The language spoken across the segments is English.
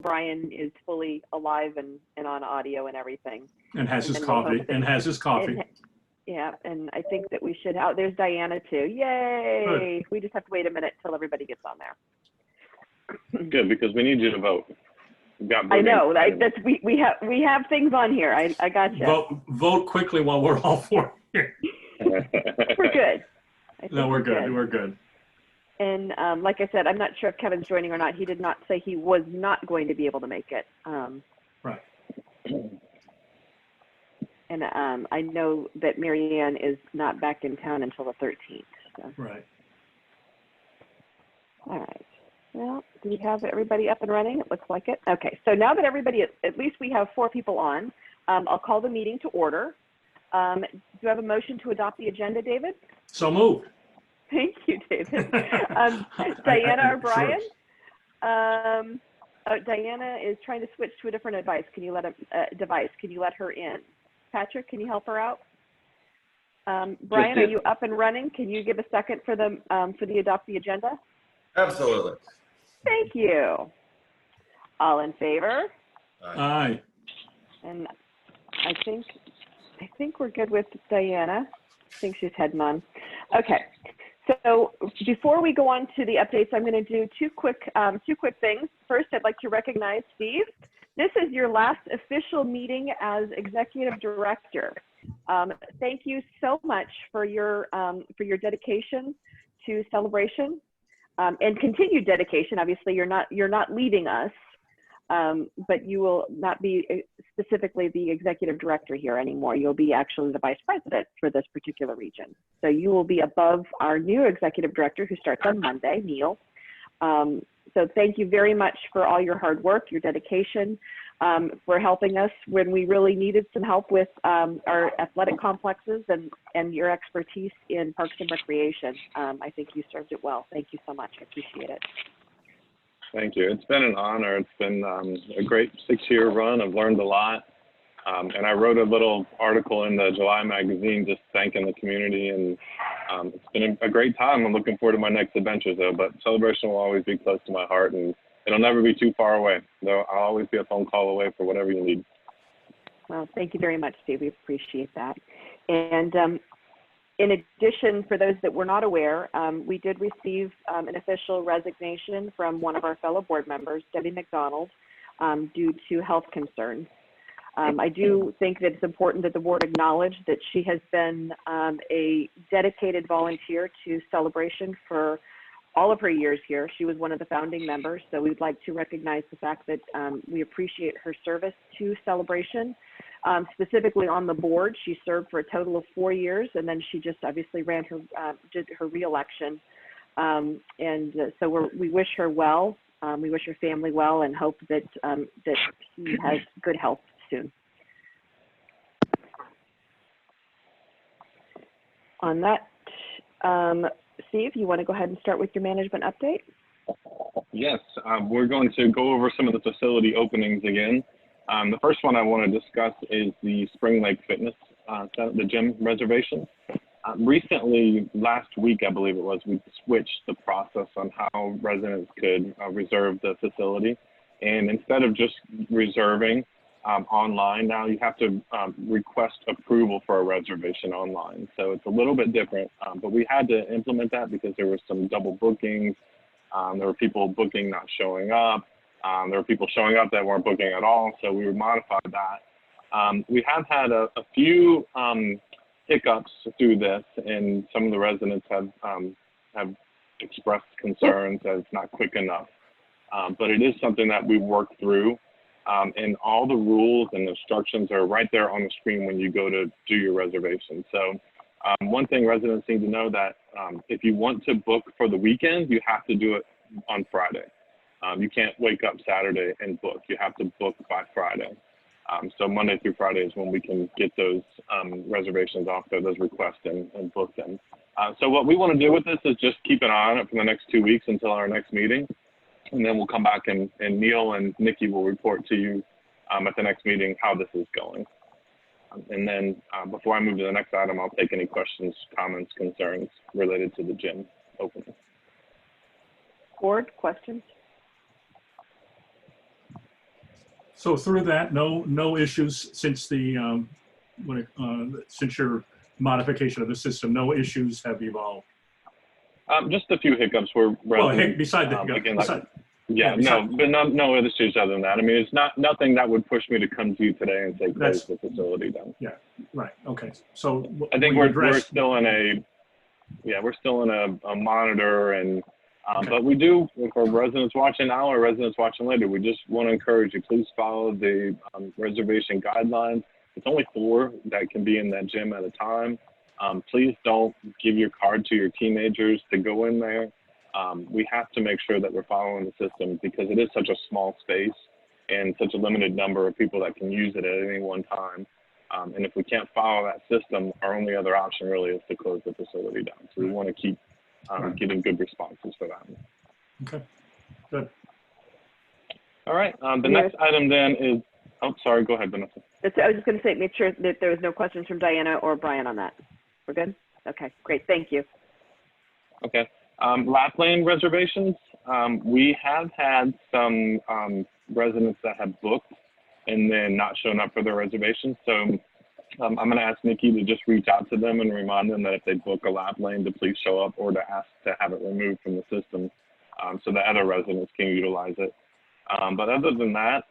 O'Brien is fully alive and on audio and everything. And has his we'll coffee. hope that- And has his coffee. Yeah, and I think that we should. Oh, there's Diana too. Yay! Good. We just have to wait a minute till everybody gets on there. Good, because we need you to vote. We've got I know. voting. That's we have things on here. I got you. Vote quickly while we're all for here. We're good. I think No, we're good. We're good. And like I said, I'm not sure if Kevin's joining or not. He did not say he was not going to be able to make it. Right. And I know that Marianne is not back in town until the 13th. So. Right. All right. Well, do we have everybody up and running? It looks like it. Okay. So now that everybody, at least we have 4 people on, I'll call the meeting to order. Do you have a motion to adopt the agenda, David? So moved. Thank you, David. Diana O'Brien? Sure. Diana is trying to switch to a different device. Can you let device? Can you let her in? Patrick, can you help her out? Brian, are you up and running? Can you give a second for the adopt the agenda? Absolutely. Thank you. All in favor? Aye. And I think we're good with Diana. I think she's heading on. Okay. So before we go on to the updates, I'm going to do two quick things. First, I'd like to recognize Steve. This is your last official meeting as executive director. Thank you so much for your dedication to Celebration and continued dedication. Obviously, you're not leaving us, but you will not be specifically the executive director here anymore. You'll be actually the vice president for this particular region. So you will be above our new executive director who starts on Monday, Neil. So thank you very much for all your hard work, your dedication, for helping us when we really needed some help with our athletic complexes and your expertise in parks and recreation. I think you served it well. Thank you so much. I appreciate it. Thank you. It's been an honor. It's been a great 6-year run. I've learned a lot. And I wrote a little article in the July magazine just thanking the community. And it's been a great time. I'm looking forward to my next adventure, though. But Celebration will always be close to my heart, and it'll never be too far away. Though I'll always be a phone call away for whatever you need. Well, thank you very much, Steve. We appreciate that. And in addition, for those that were not aware, we did receive an official resignation from one of our fellow board members, Debbie McDonald, due to health concerns. I do think that it's important that the board acknowledge that she has been a dedicated volunteer to Celebration for all of her years here. She was one of the founding members, so we'd like to recognize the fact that we appreciate her service to Celebration. Specifically on the board, she served for a total of 4 years, and then she just obviously ran did her reelection. So we wish her well. We wish her family well, and hope that that she has good health soon. On that, Steve, you want to go ahead and start with your management update? Yes, we're going to go over some of the facility openings again. The first one I want to discuss is the Spring Lake Fitness Center, the gym reservation. Recently, last week, I believe it was, we switched the process on how residents could reserve the facility. And instead of just reserving online, now you have to request approval for a reservation online. So it's a little bit different, but we had to implement that because there were some double bookings. There were people booking not showing up. There were people showing up that weren't booking at all, so we modified that. We have had a few hiccups through this, and some of the residents have expressed concerns that it's not quick enough. But it is something that we work through, and all the rules and instructions are right there on the screen when you go to do your reservation. So one thing residents need to know that if you want to book for the weekend, you have to do it on Friday. You can't wake up Saturday and book. You have to book by Friday. So Monday through Friday is when we can get those reservations off there, those requests, and book them. So what we want to do with this is just keep an eye on it for the next 2 weeks until our next meeting. And then we'll come back and Neil and Nikki will report to you at the next meeting how this is going. And then before I move to the next item, I'll take any questions, comments, concerns related to the gym opening. Board questions? So through that, no issues since the, since your modification of the system, no issues have evolved. Just a few hiccups were Well, residents, beside the, again, beside, yeah, yeah, no, but no other issues other than that. I mean, it's nothing that would push me to come to you today and say close the facility down. yeah, right, okay. So I think we've we're still in a monitor, and Okay. but we do, if our residents watching now or residents watching later, we just want to encourage you, please follow the reservation guidelines. It's only 4 that can be in that gym at a time. Please don't give your card to your teenagers to go in there. We have to make sure that we're following the system because it is such a small space and such a limited number of people that can use it at any one time. And if we can't follow that system, our only other option really is to close the facility down. So we want to keep getting good responses for that. Okay, good. All right. The next item then is, oh, sorry, go ahead, Vanessa. I was just going to say, make sure that there was no questions from Diana or Brian on that. We're good? Okay, great. Thank you. Okay. Lap lane reservations. We have had some residents that have booked and then not shown up for their reservations. So I'm going to ask Nikki to just reach out to them and remind them that if they book a lap lane to please show up or to ask to have it removed from the system so that other residents can utilize it. But other than that,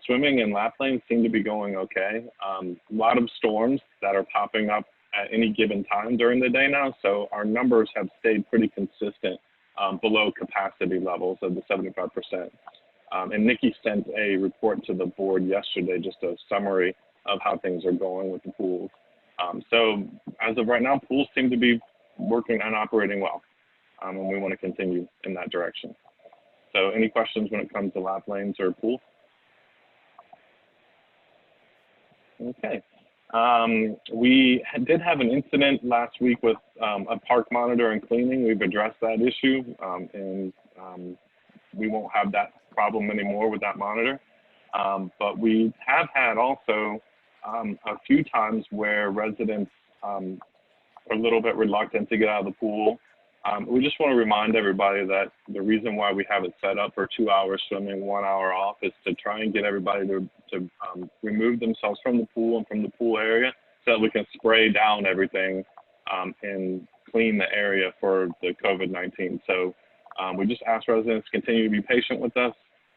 swimming and lap lanes seem to be going okay. A lot of storms that are popping up at any given time during the day now. So our numbers have stayed pretty consistent below capacity levels of the 75%. And Nikki sent a report to the board yesterday, just a summary of how things are going with the pools. So as of right now, pools seem to be working and operating well. And we want to continue in that direction. So any questions when it comes to lap lanes or pools? Okay. We did have an incident last week with a park monitor and cleaning. We've addressed that issue and we won't have that problem anymore with that monitor. But we have had also a few times where residents are a little bit reluctant to get out of the pool. We just want to remind everybody that the reason why we have it set up for 2 hours swimming, 1 hour off is to try and get everybody to remove themselves from the pool and from the pool area so that we can spray down everything and clean the area for the COVID-19. So we just ask residents to continue to be patient with us.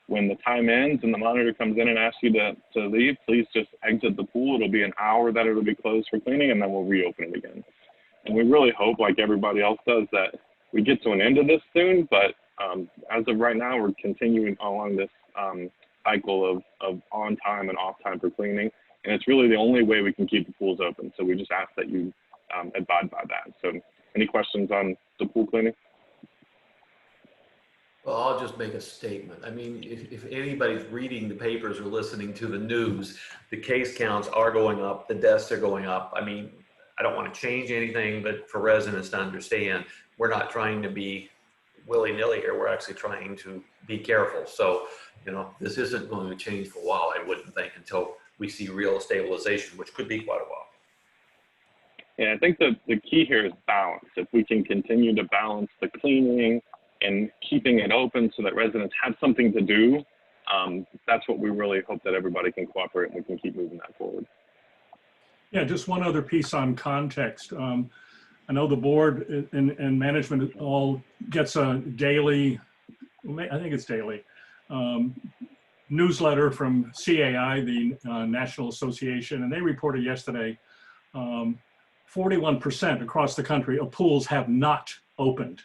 When the time ends and the monitor comes in and asks you to leave, please just exit the pool. It'll be an hour that it'll be closed for cleaning, and then we'll reopen it again. And we really hope, like everybody else does, that we get to an end of this soon. But as of right now, we're continuing along this cycle of on time and off time for cleaning. And it's really the only way we can keep the pools open. So we just ask that you abide by that. So any questions on the pool cleaning? Well, I'll just make a statement. I mean, if anybody's reading the papers or listening to the news, the case counts are going up, the deaths are going up. I mean, I don't want to change anything, but for residents to understand, we're not trying to be willy-nilly here. We're actually trying to be careful. So, you know, this isn't going to change for a while, I wouldn't think, until we see real stabilization, which could be quite a while. Yeah, I think the key here is balance. If we can continue to balance the cleaning and keeping it open so that residents have something to do, that's what we really hope that everybody can cooperate and we can keep moving that forward. Yeah, just one other piece on context. I know the board and management all gets a daily, I think it's daily, newsletter from CAI, the National Association, and they reported yesterday 41% across the country of pools have not opened.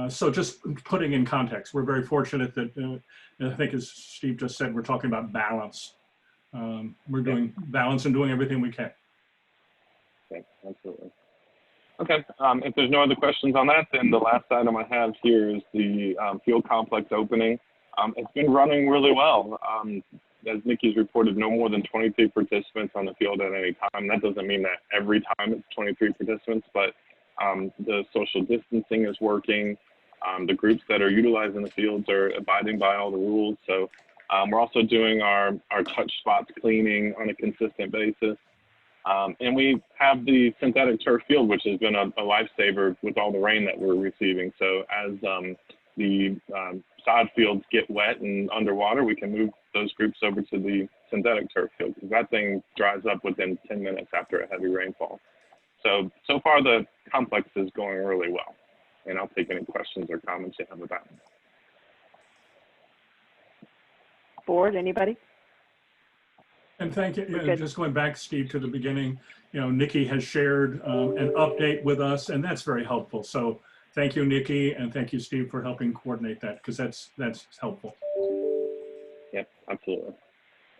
So just putting in context, we're very fortunate that, I think as Steve just said, we're talking about balance. We're doing balance and doing everything we can. Okay, absolutely. Okay, if there's no other questions on that, then the last item I have here is the field complex opening. It's been running really well. As Nikki's reported, no more than 23 participants on the field at any time. That doesn't mean that every time it's 23 participants, but the social distancing is working. The groups that are utilizing the fields are abiding by all the rules. So we're also doing our touch spots cleaning on a consistent basis. And we have the synthetic turf field, which has been a lifesaver with all the rain that we're receiving. So as the sod fields get wet and underwater, we can move those groups over to the synthetic turf field, because that thing dries up within 10 minutes after a heavy rainfall. So far the complex is going really well, and I'll take any questions or comments you have about it. Board, anybody? And thank you. We're good. Just going back, Steve, to the beginning, Nikki has shared an update with us, and that's very helpful. So thank you, Nikki, and thank you, Steve, for helping coordinate that, because that's helpful. Yep, absolutely.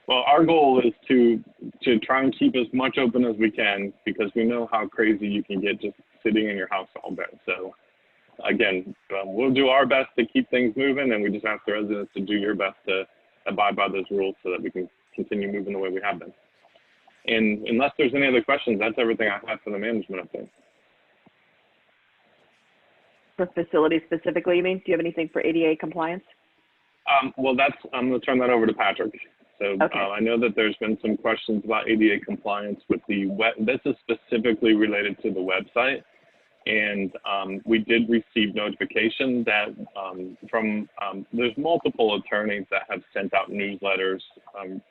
Well, our goal is to try and keep as much open as we can, because we know how crazy you can get just sitting in your house all day. So again, we'll do our best to keep things moving, and we just ask the residents to do your best to abide by those rules so that we can continue moving the way we have been. And unless there's any other questions, that's everything I have for the management update. For facilities specifically, you mean? Do you have anything for ADA compliance? Well, I'm going to turn that over to Patrick. So Okay. I know that there's been some questions about ADA compliance with the web. This is specifically related to the website. And we did receive notification that there's multiple attorneys that have sent out newsletters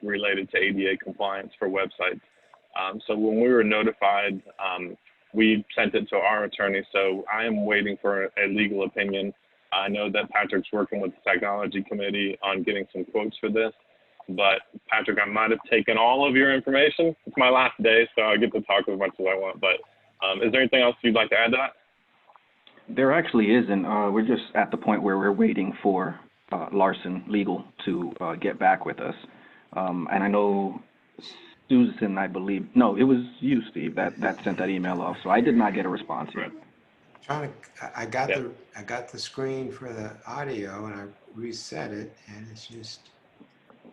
related to ADA compliance for websites. So when we were notified, we sent it to our attorney. So I am waiting for a legal opinion. I know that Patrick's working with the technology committee on getting some quotes for this. But Patrick, I might have taken all of your information. It's my last day, so I get to talk as much as I want. But is there anything else you'd like to add to that? There actually isn't. We're just at the point where we're waiting for Larson Legal to get back with us. And I know Susan, I believe, no, it was you, Steve, that sent that email off. So I did not get a response yet. I got the screen for the audio and I reset it, and it's just.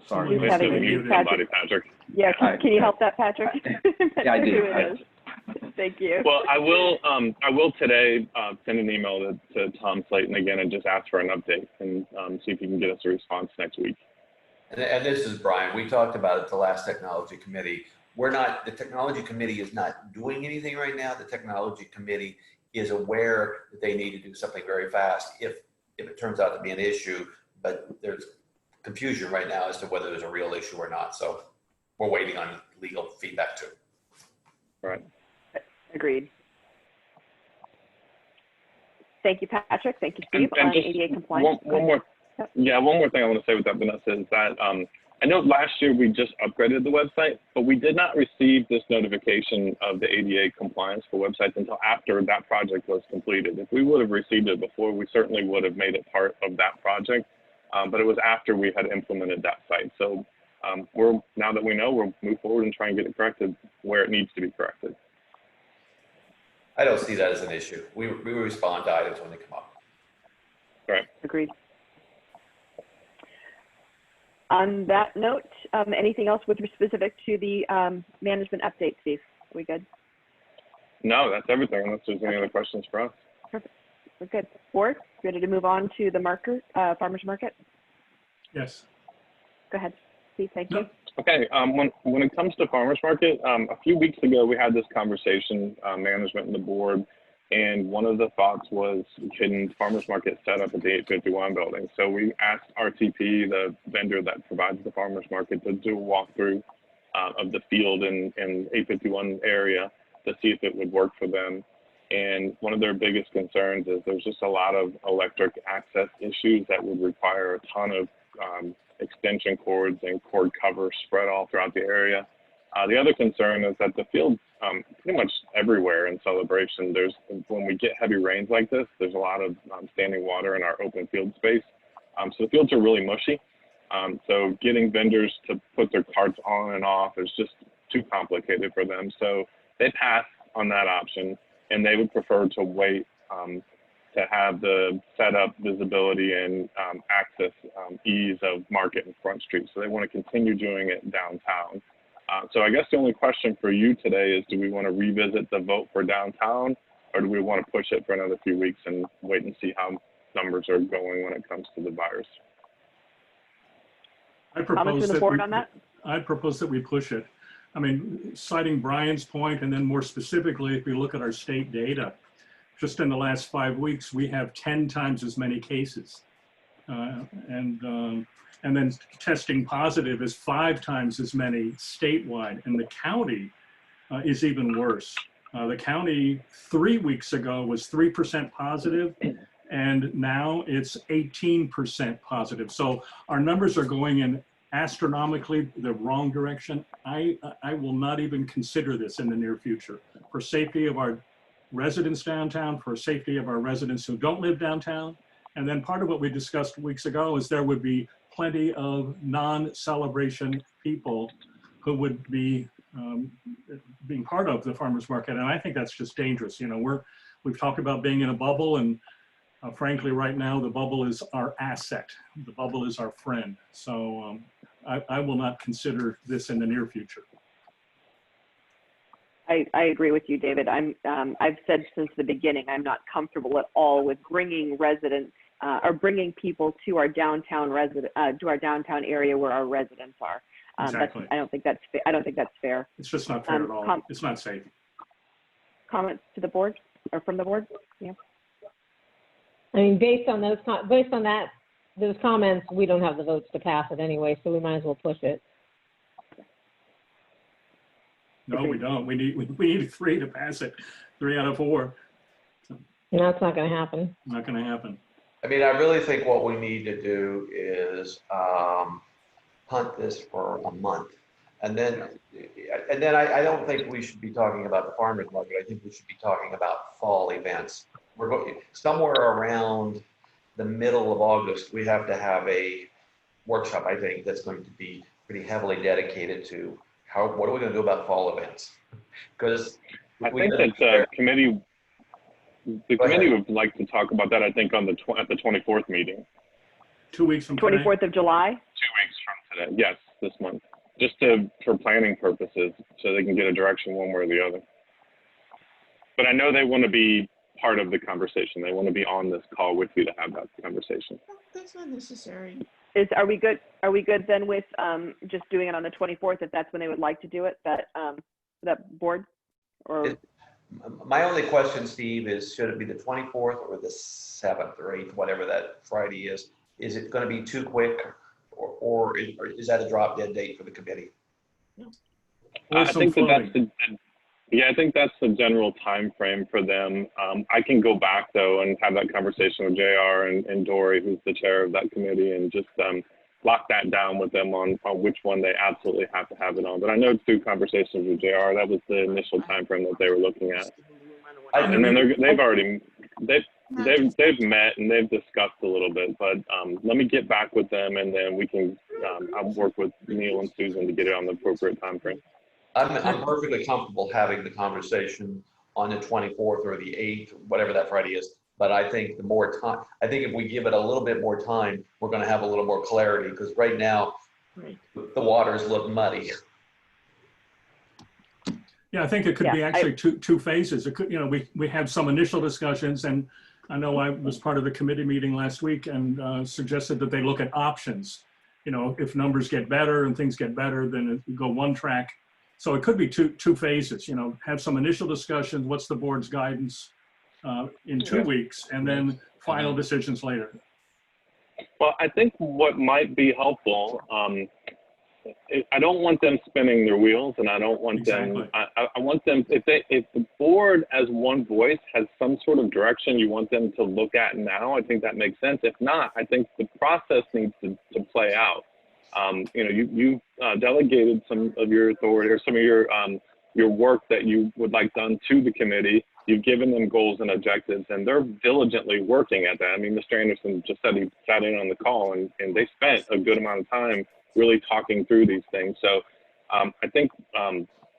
Sorry. He's Missed having it, a muted Patrick. somebody, Patrick. Yeah, can you help that, Patrick? Yeah, I did. Who it is. Thank you. Well, I will today send an email to Tom Slayton again and just ask for an update and see if he can get us a response next week. And this is Brian. We talked about it at the last technology committee. The technology committee is not doing anything right now. The technology committee is aware that they need to do something very fast if it turns out to be an issue, but there's confusion right now as to whether there's a real issue or not. So we're waiting on legal feedback too. All right. Agreed. Thank you, Patrick. Thank you, Steve, And on just ADA compliance. one more thing I want to say with that, Vanessa, is that I know last year we just upgraded the website, but we did not receive this notification of the ADA compliance for websites until after that project was completed. If we would have received it before, we certainly would have made it part of that project, but it was after we had implemented that site. So now that we know, we'll move forward and try and get it corrected where it needs to be corrected. I don't see that as an issue. We respond to items when they come up. Right. Agreed. On that note, anything else with specific to the management update, Steve? Are we good? No, that's everything, unless there's any other questions for us. Perfect. We're good. Board, ready to move on to the farmers market? Yes. Go ahead, Steve. Thank you. Yep. Okay, when it comes to farmers market, a few weeks ago we had this conversation, management and the board, and one of the thoughts was, can farmers market set up at the 851 building? So we asked RTP, the vendor that provides the farmers market, to do a walkthrough of the field in 851 area to see if it would work for them. And one of their biggest concerns is there's just a lot of electric access issues that would require a ton of extension cords and cord cover spread all throughout the area. The other concern is that the field's pretty much everywhere in Celebration. When we get heavy rains like this, there's a lot of standing water in our open field space. So the fields are really mushy. So getting vendors to put their carts on and off is just too complicated for them. So they passed on that option, and they would prefer to wait to have the setup, visibility, and access ease of Market and Front Street. So they want to continue doing it downtown. So I guess the only question for you today is, do we want to revisit the vote for downtown, or do we want to push it for another few weeks and wait and see how numbers are going when it comes to the virus? I propose that we push it. I mean, citing Brian's point, and then more specifically, if we look at our state data, just in the last 5 weeks, we have 10 times as many cases. And then testing positive is 5 times as many statewide. And the county is even worse. The county 3 weeks ago was 3% positive, and now it's 18% positive. So our numbers are going in astronomically the wrong direction. I will not even consider this in the near future. For safety of our residents downtown, for safety of our residents who don't live downtown. And then part of what we discussed weeks ago is there would be plenty of non-celebration people who would be being part of the farmers market. And I think that's just dangerous. You know, we've talked about being in a bubble, and frankly, right now, the bubble is our asset. The bubble is our friend. So I will not consider this in the near future. I agree with you, David. I've said since the beginning, I'm not comfortable at all with bringing residents or bringing people to our downtown to our downtown area where our residents are. Exactly. I don't think that's fair. I don't think that's fair. It's just not fair at all. It's not safe. Comments to the board or from the board? Yeah. I mean, based on those comments, we don't have the votes to pass it anyway, so we might as well push it. No, we don't. We need 3 to pass it. 3 out of 4. No, it's not going to happen. Not going to happen. I mean, I really think what we need to do is hunt this for a month. And then I don't think we should be talking about the farmers market. I think we should be talking about fall events. We're going somewhere around the middle of August. We have to have a workshop, I think, that's going to be pretty heavily dedicated to what are we going to do about fall events? Because I think that the committee would like to talk about that. I think on at the 24th meeting. 2 weeks from today. 24th of July. 2 weeks from today. Yes, this month. Just for planning purposes, so they can get a direction one way or the other. But I know they want to be part of the conversation. They want to be on this call with you to have that conversation. That's not necessary. Are we good? Are we good then with just doing it on the 24th if that's when they would like to do it? That board or. My only question, Steve, is should it be the 24th or the 7th or 8th, whatever that Friday is? Is it going to be too quick, or is that a drop dead date for the committee? I think I think that's the general time frame for them. I can go back though and have that conversation with JR and Dory, who's the chair of that committee, and just lock that down with them on which one they absolutely have to have it on. But I know through conversations with JR, that was the initial time frame that they were looking at. And then they've met and they've discussed a little bit. But let me get back with them, and then we can I'll work with Neil and Susan to get it on the appropriate time frame. I'm perfectly comfortable having the conversation on the 24th or the 8th, whatever that Friday is. But I think the more time, I think if we give it a little bit more time, we're going to have a little more clarity, because right now the waters look muddy. Yeah, I think it could be actually two phases. It could, you know, we had some initial discussions, and I know I was part of the committee meeting last week and suggested that they look at options. You know, if numbers get better and things get better, then it go one track. So it could be two phases. You know, have some initial discussions. What's the board's guidance in 2 weeks, and then final decisions later. Well, I think what might be helpful, I don't want them spinning their wheels, and I don't want them, I want them, if the board as one voice has some sort of direction you want them to look at now, I think that makes sense. If not, I think the process needs to play out. You know, you've delegated some of your authority or some of your work that you would like done to the committee. You've given them goals and objectives, and they're diligently working at that. I mean, Mr. Anderson just said he sat in on the call, and they spent a good amount of time really talking through these things. So I think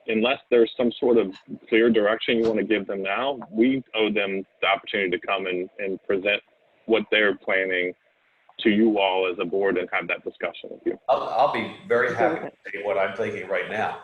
unless there's some sort of clear direction you want to give them now, we owe them the opportunity to come and present what they're planning to you all as a board and have that discussion with you. I'll be very happy to say what I'm thinking right now.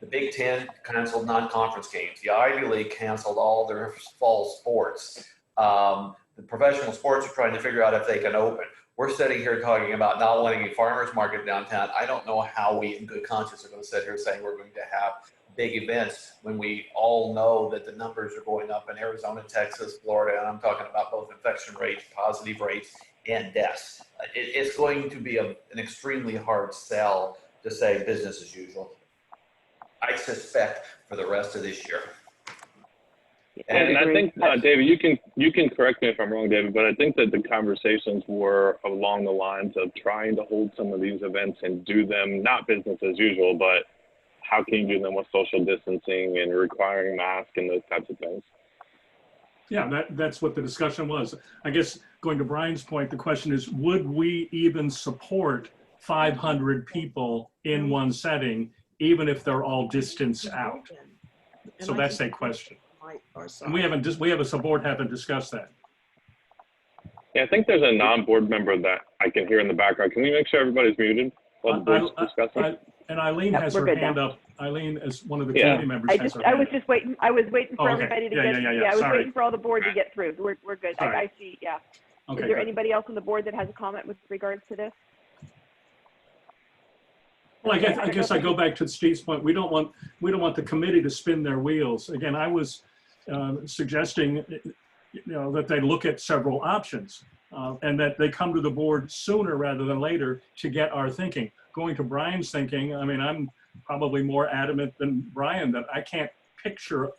The Big Ten canceled non-conference games. The Ivy League canceled all their fall sports. The professional sports are trying to figure out if they can open. We're sitting here talking about not wanting a farmer's market downtown. I don't know how we, in good conscience, are going to sit here saying we're going to have big events when we all know that the numbers are going up in Arizona, Texas, Florida, and I'm talking about both infection rates, positive rates, and deaths. It's going to be an extremely hard sell to say business as usual. I suspect for the rest of this year. And I think, David, you can correct me if I'm wrong, David, but I think that the conversations were along the lines of trying to hold some of these events and do them not business as usual, but how can you do them with social distancing and requiring masks and those types of things? Yeah, that's what the discussion was. I guess going to Brian's point, the question is, would we even support 500 people in one setting, even if they're all distanced out? So that's a question. And we as a board haven't discussed that. Yeah, I think there's a non-board member that I can hear in the background. Can we make sure everybody's muted while the board's discussing? And Eileen has her hand up. Eileen, as one of the Yeah. committee members, has her hand I was up. just waiting. I was waiting for Oh, okay. everybody to Yeah, get. yeah, yeah. I was Sorry. waiting for all the board to get through. We're good. Sorry. I see. Yeah. Okay, Is there good. anybody else on the board that has a comment with regards to this? Well, I guess I go back to Steve's point. We don't want the committee to spin their wheels. Again, I was suggesting, that they look at several options and that they come to the board sooner rather than later to get our thinking. Going to Brian's thinking, I mean, I'm probably more adamant than Brian that I can't picture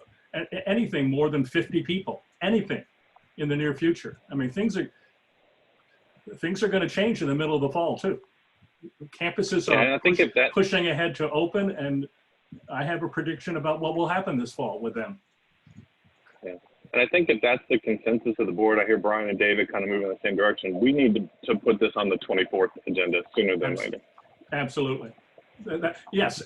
anything more than 50 people, anything in the near future. I mean, things are going to change in the middle of the fall too. Campuses are pushing ahead to open, and I have a prediction about what will happen this fall with them. Yeah. And I think if that's the consensus of the board, I hear Brian and David kind of moving in the same direction. We need to put this on the 24th agenda sooner than later. Absolutely. Yes.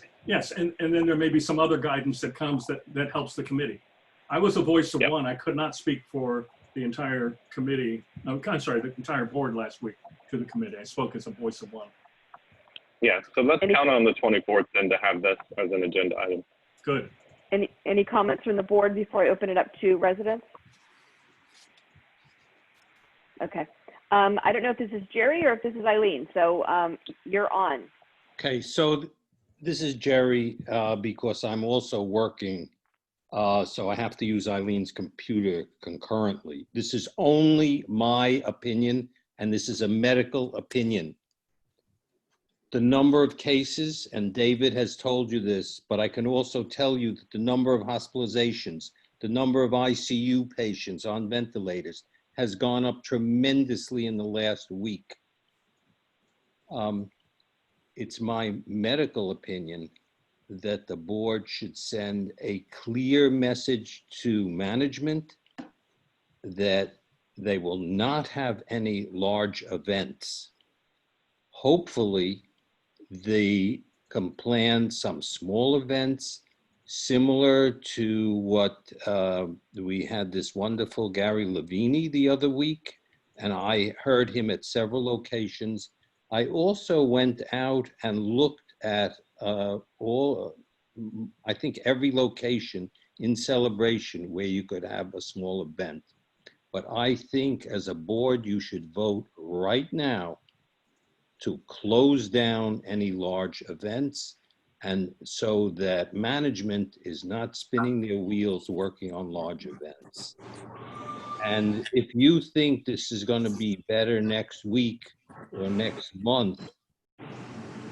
And then there may be some other guidance that comes that helps the committee. I was a voice of one. I could not speak for the entire committee. I'm sorry, the entire board last week to the committee. I spoke as a voice of one. Yeah, so let's count on the 24th then to have this as an agenda item. Good. Any comments from the board before I open it up to residents? Okay. I don't know if this is Jerry or if this is Eileen. So you're on. Okay, so this is Jerry because I'm also working, so I have to use Eileen's computer concurrently. This is only my opinion, and this is a medical opinion. The number of cases, and David has told you this, but I can also tell you that the number of hospitalizations, the number of ICU patients on ventilators has gone up tremendously in the last week. It's my medical opinion that the board should send a clear message to management that they will not have any large events. Hopefully, they can plan some small events similar to what we had this wonderful Gary Lavini the other week, and I heard him at several locations. I also went out and looked at I think every location in Celebration where you could have a small event. But I think as a board, you should vote right now to close down any large events, and so that management is not spinning their wheels working on large events. And if you think this is going to be better next week or next month,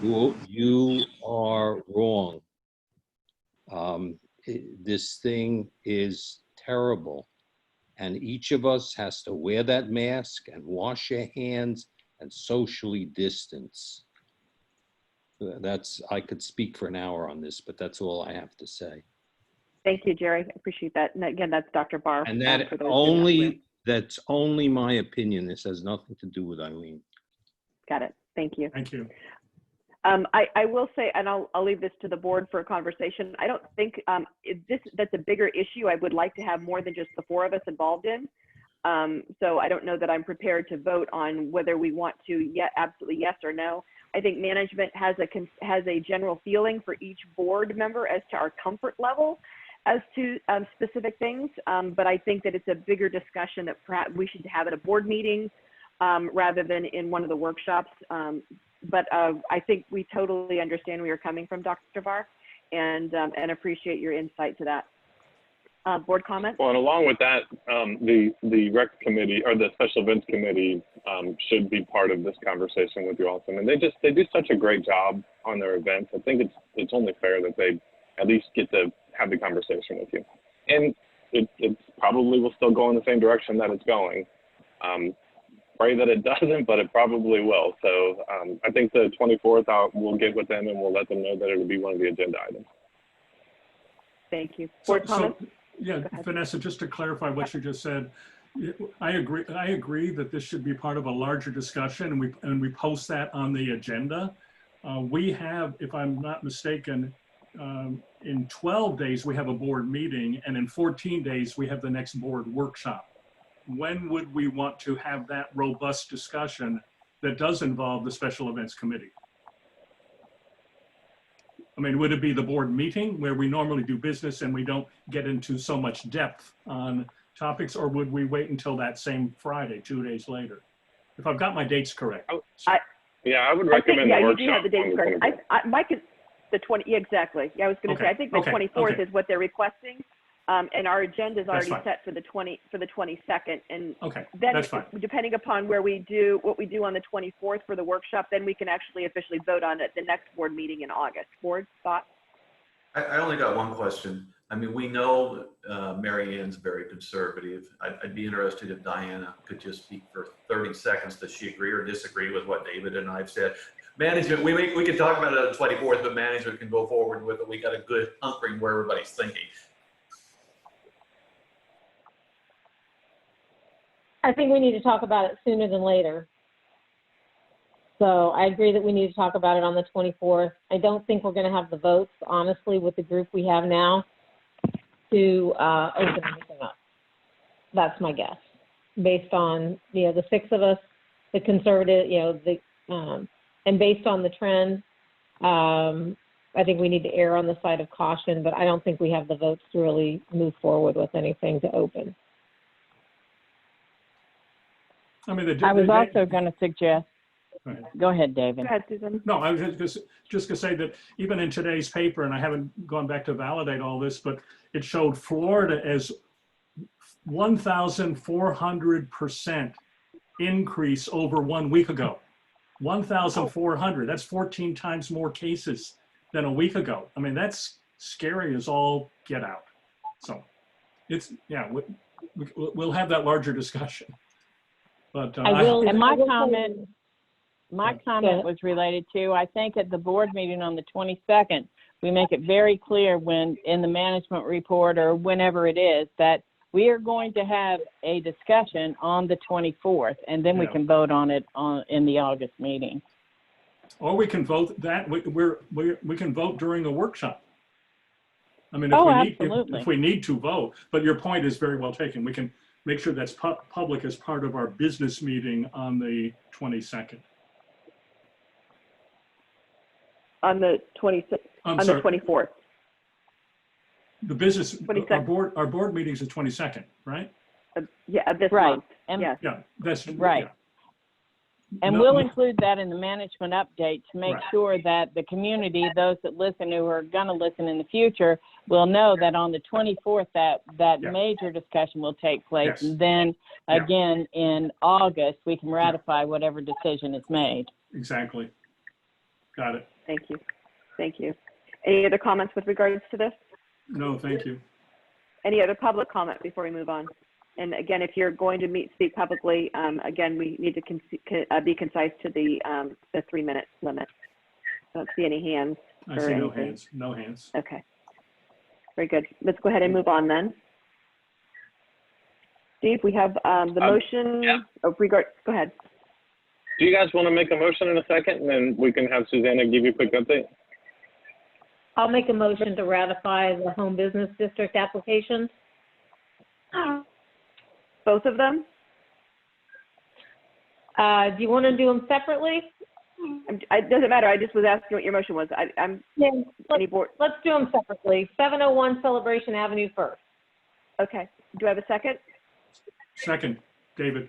you are wrong. This thing is terrible, and each of us has to wear that mask and wash your hands and socially distance. I could speak for an hour on this, but that's all I have to say. Thank you, Jerry. I appreciate that. And again, that's Dr. Barr. And that's only my opinion. This has nothing to do with Eileen. Got it. Thank you. Thank you. I will say, and I'll leave this to the board for a conversation. I don't think that's a bigger issue I would like to have more than just the four of us involved in. So I don't know that I'm prepared to vote on whether we want to absolutely yes or no. I think management has a general feeling for each board member as to our comfort level as to specific things. But I think that it's a bigger discussion that perhaps we should have at a board meeting rather than in one of the workshops I think we totally understand where you're coming from, Dr. Var, and appreciate your insight to that. Board comment? Well, and along with that, the rec committee or the special events committee should be part of this conversation with you also. And they do such a great job on their events. I think it's only fair that they at least get to have the conversation with you. And it probably will still go in the same direction that it's going. Pray that it doesn't, but it probably will. So I think the 24th, we'll get with them and we'll let them know that it'll be one of the agenda items. Thank you. Board comment? Yeah, Vanessa, just to clarify what you just said, I agree that this should be part of a larger discussion, and we post that on the agenda. We have, if I'm not mistaken, in 12 days, we have a board meeting, and in 14 days, we have the next board workshop. When would we want to have that robust discussion that does involve the special events committee? I mean, would it be the board meeting where we normally do business and we don't get into so much depth on topics, or would we wait until that same Friday, 2 days later? If I've got my dates correct. I would recommend the workshop. You do have the dates correct. Mike is the 20, exactly. Yeah, I was going to say, I think the 24th is what they're requesting. And our agenda is already set for the 22nd, and then that's fine. Depending upon what we do on the 24th for the workshop, then we can actually officially vote on it at the next board meeting in August. Board thoughts? I only got one question. I mean, we know Mary Ann's very conservative. I'd be interested if Diana could just speak for 30 seconds. Does she agree or disagree with what David and I've said? Management, we can talk about it on the 24th, but management can go forward with it. We got a good hunkering where everybody's thinking. I think we need to talk about it sooner than later. So I agree that we need to talk about it on the 24th. I don't think we're going to have the votes, honestly, with the group we have now to open anything up. That's my guess, based on, the 6 of us, the conservative, and based on the trend. I think we need to err on the side of caution, but I don't think we have the votes to really move forward with anything to open. I was also going to suggest, go ahead, David. Go ahead, Susan. No, I was just going to say that even in today's paper, and I haven't gone back to validate all this, but it showed Florida as 1,400% increase over 1 week ago. 1,400, that's 14 times more cases than a week ago. I mean, that's scary as all get out. So it's, we'll have that larger discussion. But I will, and my comment was related to, I think at the board meeting on the 22nd, we make it very clear when in the management report or whenever it is that we are going to have a discussion on the 24th, and then we can vote on it in the August meeting. Or we can vote that we can vote during a workshop. I mean, if we need to vote, but your point is very well taken. We can make sure that's public as part of our business meeting on the 22nd. On the 26th, on the 24th. The business, our board meeting is the 22nd, right? This month. And, yeah, that's right. Yeah. And we'll include that in the management update to make sure that the community, those that listen who are going to listen in the future, will know that on the 24th that major discussion will take place. Yes. And then again in August, we can ratify whatever decision is made. Exactly. Got it. Thank you. Thank you. Any other comments with regards to this? No, thank you. Any other public comment before we move on? And again, if you're going to speak publicly, again, we need to be concise to the 3-minute limit. I don't see any hands. I see no hands. No hands. Okay. Very good. Let's go ahead and move on then. Steve, we have the motion. Go ahead. Do you guys want to make a motion in a second, and then we can have Susanna give you a quick update? I'll make a motion to ratify the home business district applications. Both of them? Do you want to do them separately? It doesn't matter. I just was asking what your motion was. Let's do them separately. 701 Celebration Avenue first. Okay. Do I have a second? Second, David.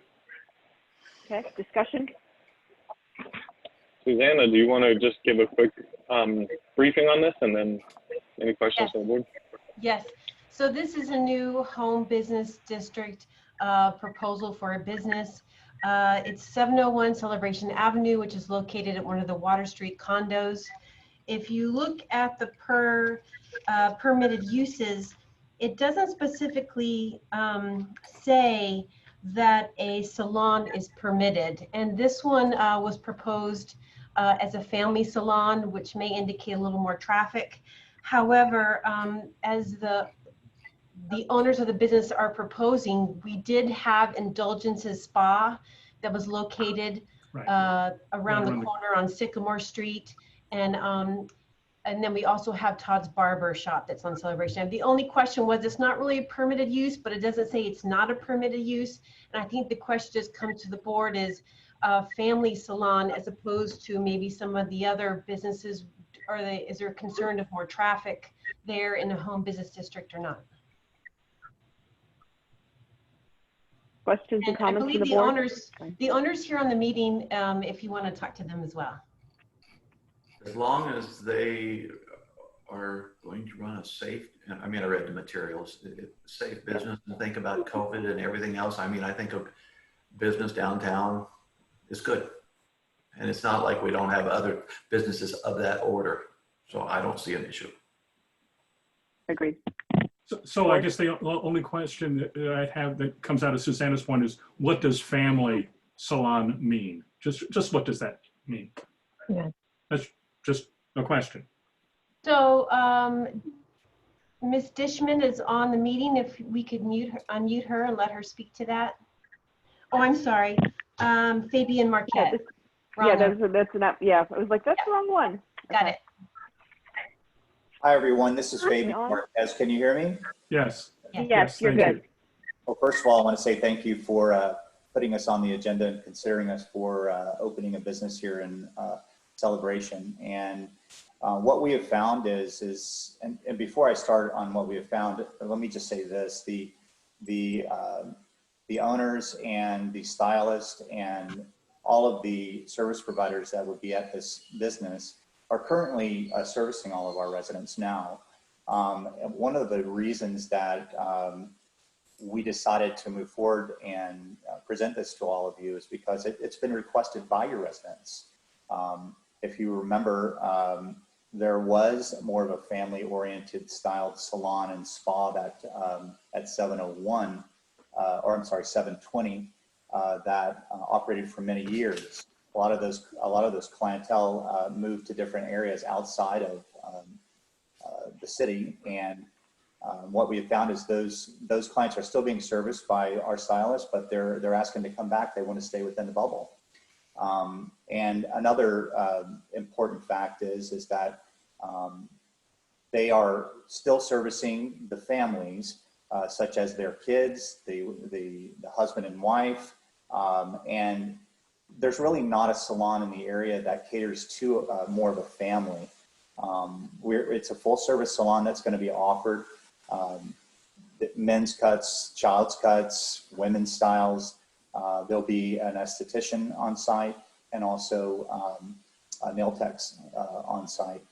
Okay. Discussion? Susanna, do you want to just give a quick briefing on this, and then any questions Yes. from the board? Yes. So this is a new home business district proposal for a business. It's 701 Celebration Avenue, which is located at one of the Water Street condos. If you look at the permitted uses, it doesn't specifically say that a salon is permitted. And this one was proposed as a family salon, which may indicate a little more traffic. However, as the owners of the business are proposing, we did have Indulgence's Spa that was located Right. around the around the- corner on Sycamore Street. And then we also have Todd's Barber Shop that's on Celebration. And the only question was, it's not really a permitted use, but it doesn't say it's not a permitted use. And I think the question just comes to the board is a family salon as opposed to maybe some of the other businesses. Is there a concern of more traffic there in a home business district or not? Questions and And I comments from believe the board? the owners here on the meeting, if you want to talk to them as well. As long as they are going to run a safe, I mean, I read the materials, safe business, and think about COVID and everything else. I mean, I think a business downtown is good. And it's not like we don't have other businesses of that order. So I don't see an issue. Agreed. So I guess the only question that I have that comes out of Susanna's point is, what does family salon mean? Just what does that mean? Yeah. That's just a question. So Ms. Dishman is on the meeting. If we could unmute her and let her speak to that. Oh, I'm sorry. Fabian Marquette. Yeah, that's enough. Yeah, I was like, that's the wrong one. Got Okay. it. Hi, everyone. This is Hi, Fabian Alan. Marquez. Can you hear me? Yes. Yes, you're thank good. you. Well, first of all, I want to say thank you for putting us on the agenda and considering us for opening a business here in Celebration. And what we have found is and before I start on what we have found, let me just say this: the owners and the stylist and all of the service providers that would be at this business are currently servicing all of our residents now. And one of the reasons that we decided to move forward and present this to all of you is because it's been requested by your residents. If you remember, there was more of a family-oriented styled salon and spa that at 701, or I'm sorry, 720, that operated for many years. A lot of those clientele moved to different areas outside of the city, and what we have found is those clients are still being serviced by our stylists, but they're asking to come back. They want to stay within the bubble. And another important fact is that they are still servicing the families, such as their kids, the husband and wife, and there's really not a salon in the area that caters to more of a family. It's a full service salon that's going to be offered. Men's cuts, child's cuts, women's styles. There'll be an esthetician on site and also nail techs on site.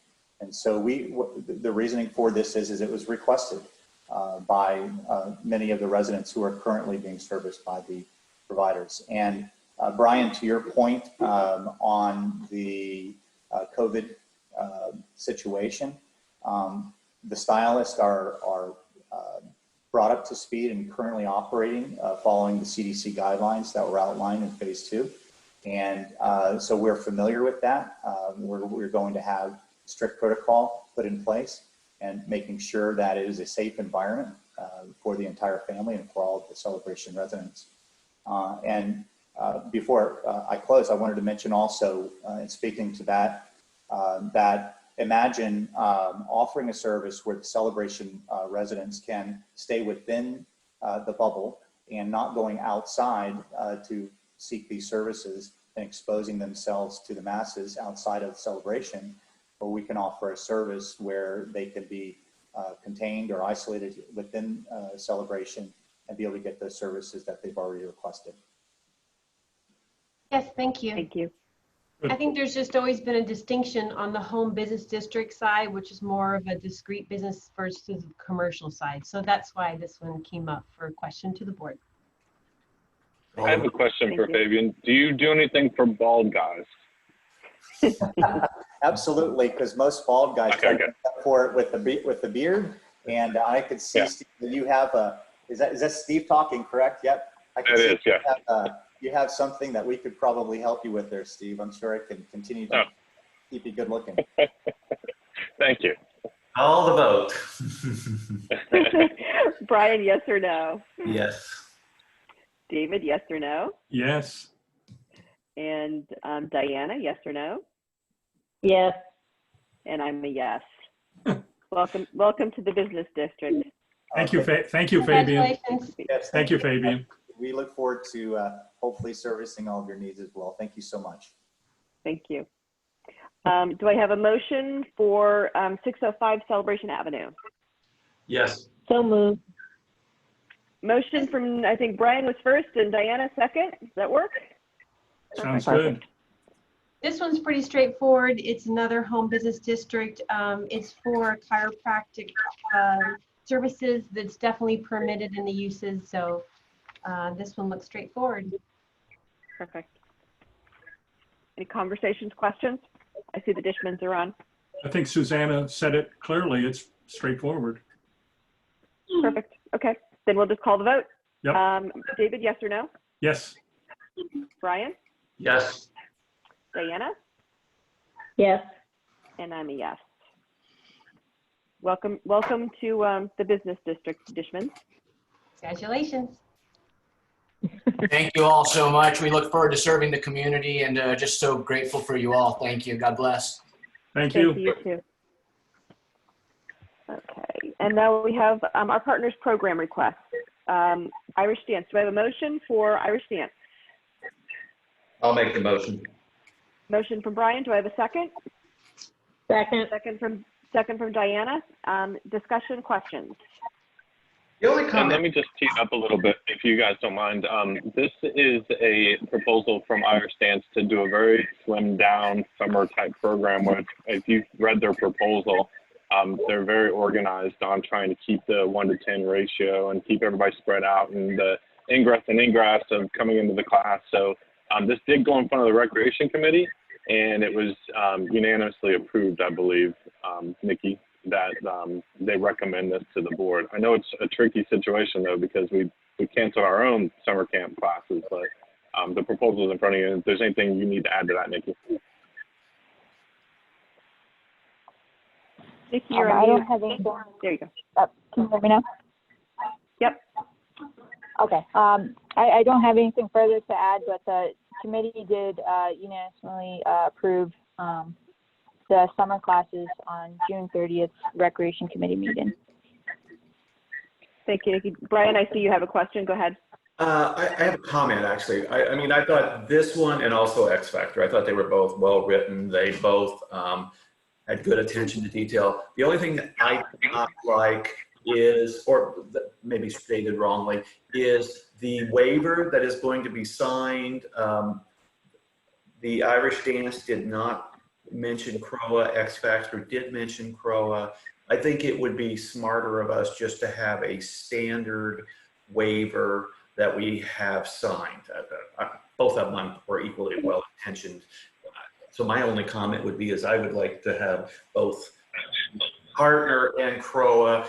And so the reasoning for this is it was requested by many of the residents who are currently being serviced by the providers. And Brian, to your point on the COVID situation, the stylists are brought up to speed and currently operating following the CDC guidelines that were outlined in phase 2. And so we're familiar with that. We're going to have strict protocol put in place and making sure that it is a safe environment for the entire family and for all of the Celebration residents. And before I close, I wanted to mention also, in speaking to that, that imagine offering a service where the Celebration residents can stay within the bubble and not going outside to seek these services and exposing themselves to the masses outside of Celebration, or we can offer a service where they can be contained or isolated within Celebration and be able to get those services that they've already requested. Yes, thank you. Thank you. I think there's just always been a distinction on the home business district side, which is more of a discrete business versus commercial side. So that's why this one came up for a question to the board. I have a question Thank for you. Fabian. Do you do anything for bald guys? Absolutely, because most bald guys Okay, try to good. make up for it with the beard. And I could see, Yeah. Steve, that you have is that Steve talking, correct? Yep. I can It see is, yeah. you have something that we could probably help you with there, Steve. I'm sure I can continue to Oh. keep you good looking. Thank you. All the vote. Brian, yes or no? Yes. David, yes or no? Yes. And Diana, yes or no? Yes. And I'm a yes. Welcome to the business district. Thank you, thank you, Fabian. Congratulations. Yes, Thank you, Fabian. We look forward to hopefully servicing all of your needs as well. Thank you so much. Thank you. Do I have a motion for 605 Celebration Avenue? Yes. So moved. Motion from, I think Brian was first and Diana second. Does that work? Sounds good. This one's pretty straightforward. It's another home business district. It's for chiropractic services that's definitely permitted in the uses. So this one looks straightforward. Perfect. Any conversations, questions? I see the Dishmans are on. I think Susanna said it clearly. It's straightforward. Perfect. Okay. Then we'll just call the vote. Yep. David, yes or no? Yes. Brian? Yes. Diana? Yes. And I'm a yes. Welcome to the business district, Dishman. Congratulations. Thank you all so much. We look forward to serving the community and just so grateful for you all. Thank you. God bless. Thank Thank you. you too. Okay. And now we have our partners program request. Irish Dance. Do I have a motion for Irish Dance? I'll make the motion. Motion from Brian. Do I have a second? Second. Second from Diana. Discussion, questions. The only And comment. let me just tee up a little bit, if you guys don't mind. This is a proposal from Irish Dance to do a very slimmed down summer type program where, if you've read their proposal, they're very organized on trying to keep the 1-to-10 ratio and keep everybody spread out and the ingress and ingress of coming into the class. So this did go in front of the Recreation Committee, and it was unanimously approved, I believe, Nikki, that they recommend this to the board. I know it's a tricky situation, though, because we cancel our own summer camp classes, but the proposal is in front of you. If there's anything you need to add to that, Nikki. Nikki, you're on I don't mute. have anything. There you go. Can you hear me now? Yep. Okay. I don't have anything further to add, but the committee did unanimously approve the summer classes on June 30th Recreation Committee meeting. Thank you, Nikki. Brian, I see you have a question. Go ahead. I have a comment, actually. I mean, I thought this one and also X Factor, I thought they were both well written. They both had good attention to detail. The only thing that I do not like is, or maybe stated wrongly, is the waiver that is going to be signed. The Irish Dance did not mention CROA. X Factor did mention CROA. I think it would be smarter of us just to have a standard waiver that we have signed. Both of them were equally well intentioned. So my only comment would be is I would like to have both partner and CROA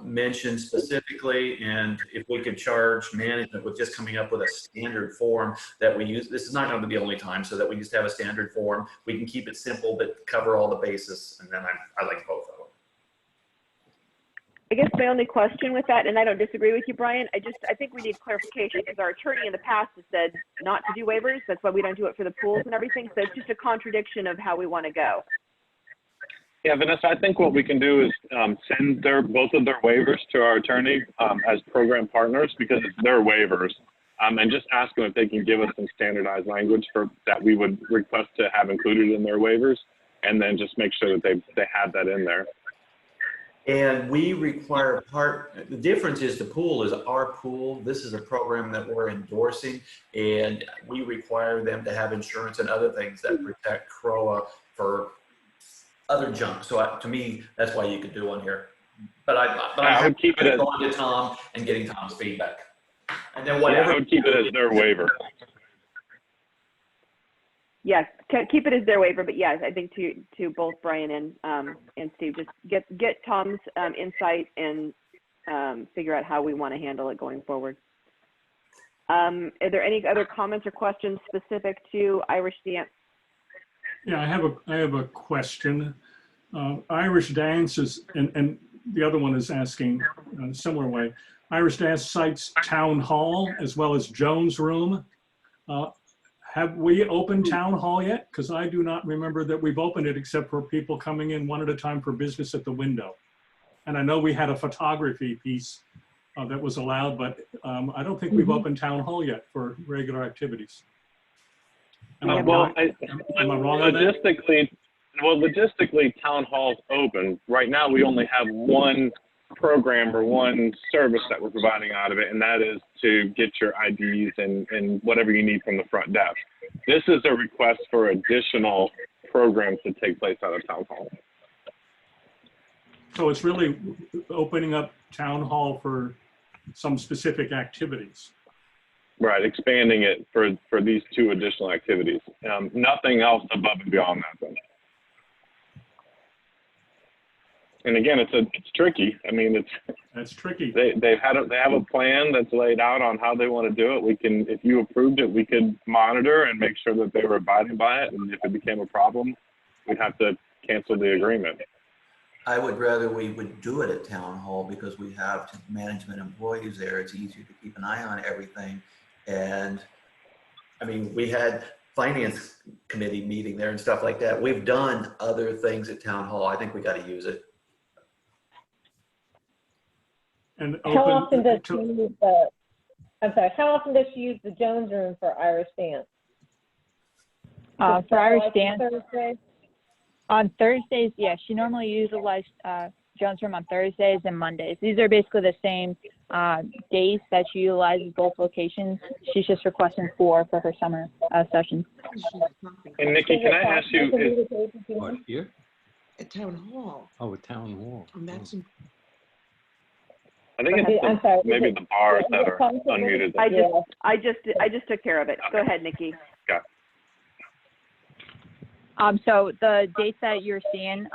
mentioned specifically, and if we could charge management with just coming up with a standard form that we use. This is not going to be the only time, so that we just have a standard form. We can keep it simple but cover all the bases, and then I like both of them. I guess my only question with that, and I don't disagree with you, Brian, I think we need clarification because our attorney in the past has said not to do waivers. That's why we don't do it for the pools and everything. So it's just a contradiction of how we want to go. Yeah, Vanessa, I think what we can do is send both of their waivers to our attorney as program partners, because it's their waivers, and just ask them if they can give us some standardized language that we would request to have included in their waivers, and then just make sure that they have that in there. And we require the difference is the pool is our pool. This is a program that we're endorsing, and we require them to have insurance and other things that protect CROA for other junk. So to me, that's why you could do one here. But I would keep it as going to Tom and getting Tom's feedback. And then I whatever. would keep it as their waiver. Yes, keep it as their waiver, but yes, I think to both Brian and Steve, just get Tom's insight and figure out how we want to handle it going forward. Are there any other comments or questions specific to Irish dance? Yeah, I have a question. Irish dance is, and the other one is asking in a similar way. Irish dance cites town hall as well as Jones room. Have we opened town hall yet? Because I do not remember that we've opened it except for people coming in one at a time for business at the window. And I know we had a photography piece that was allowed, but I don't think we've opened town hall yet for regular activities. Am I wrong on that? Logistically, town hall's open. Right now, we only have one program or one service that we're providing out of it, and that is to get your IDs and whatever you need from the front desk. This is a request for additional programs to take place out of town hall. So it's really opening up town hall for some specific activities. Right, expanding it for these two additional activities. Nothing else above and beyond that, though. And again, it's tricky. I mean, that's tricky. They have a plan that's laid out on how they want to do it. We can, if you approved it, we could monitor and make sure that they were abiding by it. And if it became a problem, we'd have to cancel the agreement. I would rather we would do it at town hall because we have management employees there. It's easier to keep an eye on everything. And I mean, we had finance committee meeting there and stuff like that. We've done other things at town hall. I think we got to use it. And how often does she use how often does she use the Jones room for Irish dance? For Irish dance, on Thursdays, yeah, she normally utilizes Jones room on Thursdays and Mondays. These are basically the same days that she utilizes both locations. She's just requesting 4 for her summer session. And Nikki, can I ask you? What, here? At town hall. Oh, at town hall. And that's I think it's maybe the bars that are unmuted. I just took care of it. Go ahead, Nikki. Yeah. So the dates that you're seeing,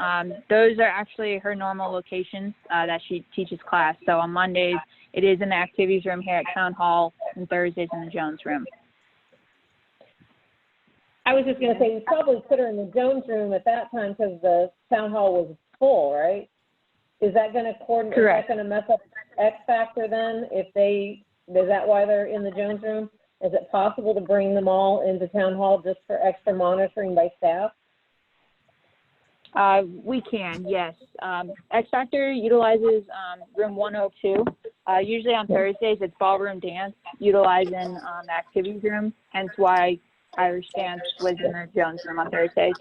those are actually her normal locations that she teaches class. So on Mondays, it is in the activities room here at Town Hall, and Thursdays in the Jones room. I was just going to say, we probably put her in the Jones room at that time because the town hall was full, right? Is that going to coordinate? Correct. Is that going to mess up X factor then? Is that why they're in the Jones room? Is it possible to bring them all into town hall just for extra monitoring by staff? We can, yes. X Factor utilizes room 102. Usually on Thursdays, it's ballroom dance, utilizing the activities room, hence why Irish dance was in the Jones room on Thursdays.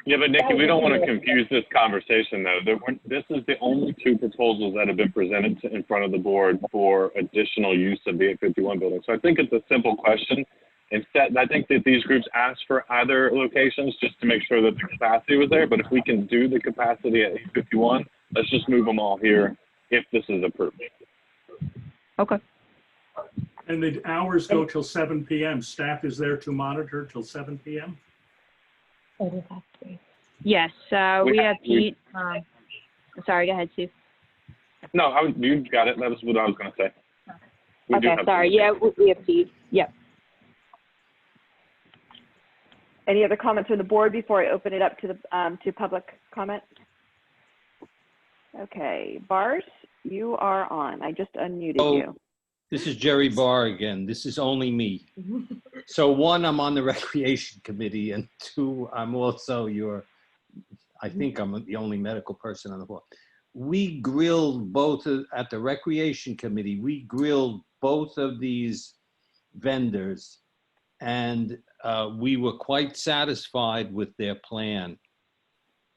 Yeah, but Nikki, we don't want to confuse this conversation, though. This is the only 2 proposals that have been presented in front of the board for additional use of the 851 building. So I think it's a simple question. Instead, I think that these groups asked for other locations just to make sure that the capacity was there. But if we can do the capacity at 851, let's just move them all here if this is approved. Okay. And the hours go till 7 p.m. Staff is there to monitor till 7 p.m.? Yes, we have Pete. Sorry, go ahead, Sue. No, you got it. That was what I was going to say. Okay, sorry. Yeah, we have Pete. Yep. Any other comments from the board before I open it up to the to public comment? Okay, Bars, you are on. I just unmuted you. This is Jerry Barr again. This is only me. So 1, I'm on the recreation committee, and 2, I'm also I think I'm the only medical person on the board. We grilled at the recreation committee, we grilled both of these vendors, and we were quite satisfied with their plan.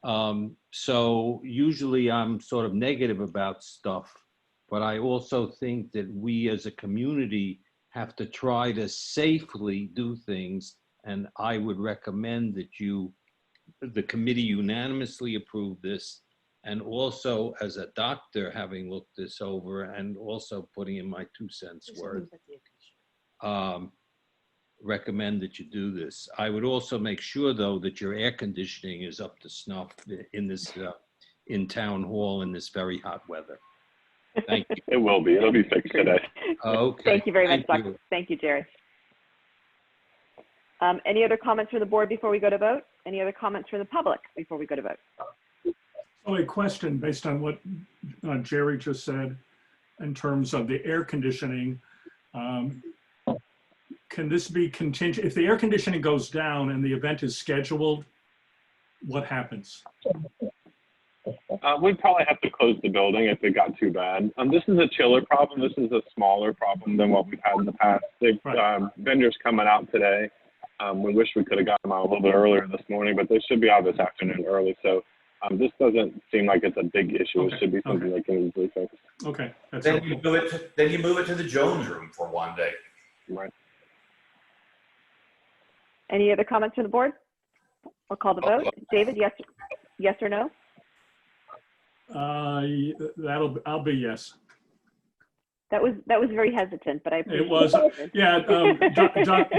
So usually I'm sort of negative about stuff, but I also think that we as a community have to try to safely do things. And I would recommend that the committee unanimously approve this. And also as a doctor, having looked this over and also putting in my 2 cents worth, recommend that you do this. I would also make sure though that your air conditioning is up to snuff in this, in town hall in this very hot weather. Thank you. It will be. It'll be fixed today. Okay. Thank you very much, Thank Doctor. you. Thank you, Jerry. Any other comments from the board before we go to vote? Any other comments from the public before we go to vote? So a question based on what Jerry just said in terms of the air conditioning. Can this be contingent? If the air conditioning goes down and the event is scheduled, what happens? We'd probably have to close the building if it got too bad. This is a chiller problem. This is a smaller problem than what we've had in the past. They've vendors coming out today. We wish we could have gotten them out a little bit earlier this morning, but they should be out this afternoon early. So this doesn't seem like it's a big issue. Okay. It should be something that can easily fix. Okay. That's Then you move it to the Jones room for one day. Right. Any other comments from the board? I'll call the vote. David, yes or no? I'll be yes. That was very hesitant, but I appreciate It was, it. yeah,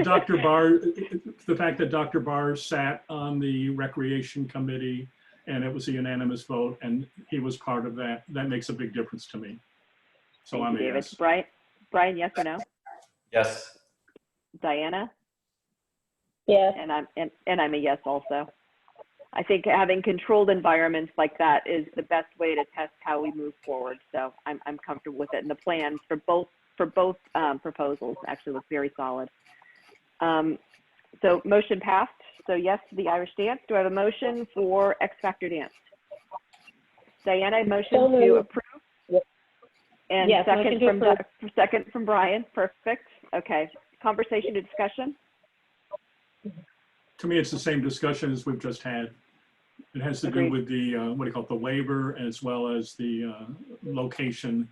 Dr. Barr, the fact that Dr. Barr sat on the recreation committee and it was a unanimous vote and he was part of that, that makes a big difference to me. So Thank I'm you, a David. yes. Brian, yes or no? Yes. Diana? Yes. And I'm a yes also. I think having controlled environments like that is the best way to test how we move forward. So I'm comfortable with it. And the plans for both proposals actually look very solid. So motion passed. So yes to the Irish dance. Do I have a motion for X Factor dance? Diana, motion to approve. Yep. And Yes, second from Brian. Perfect. Okay. Conversation to discussion. To me, it's the same discussion as we've just had. It has to do with the, what do you call it, the waiver as well as the location,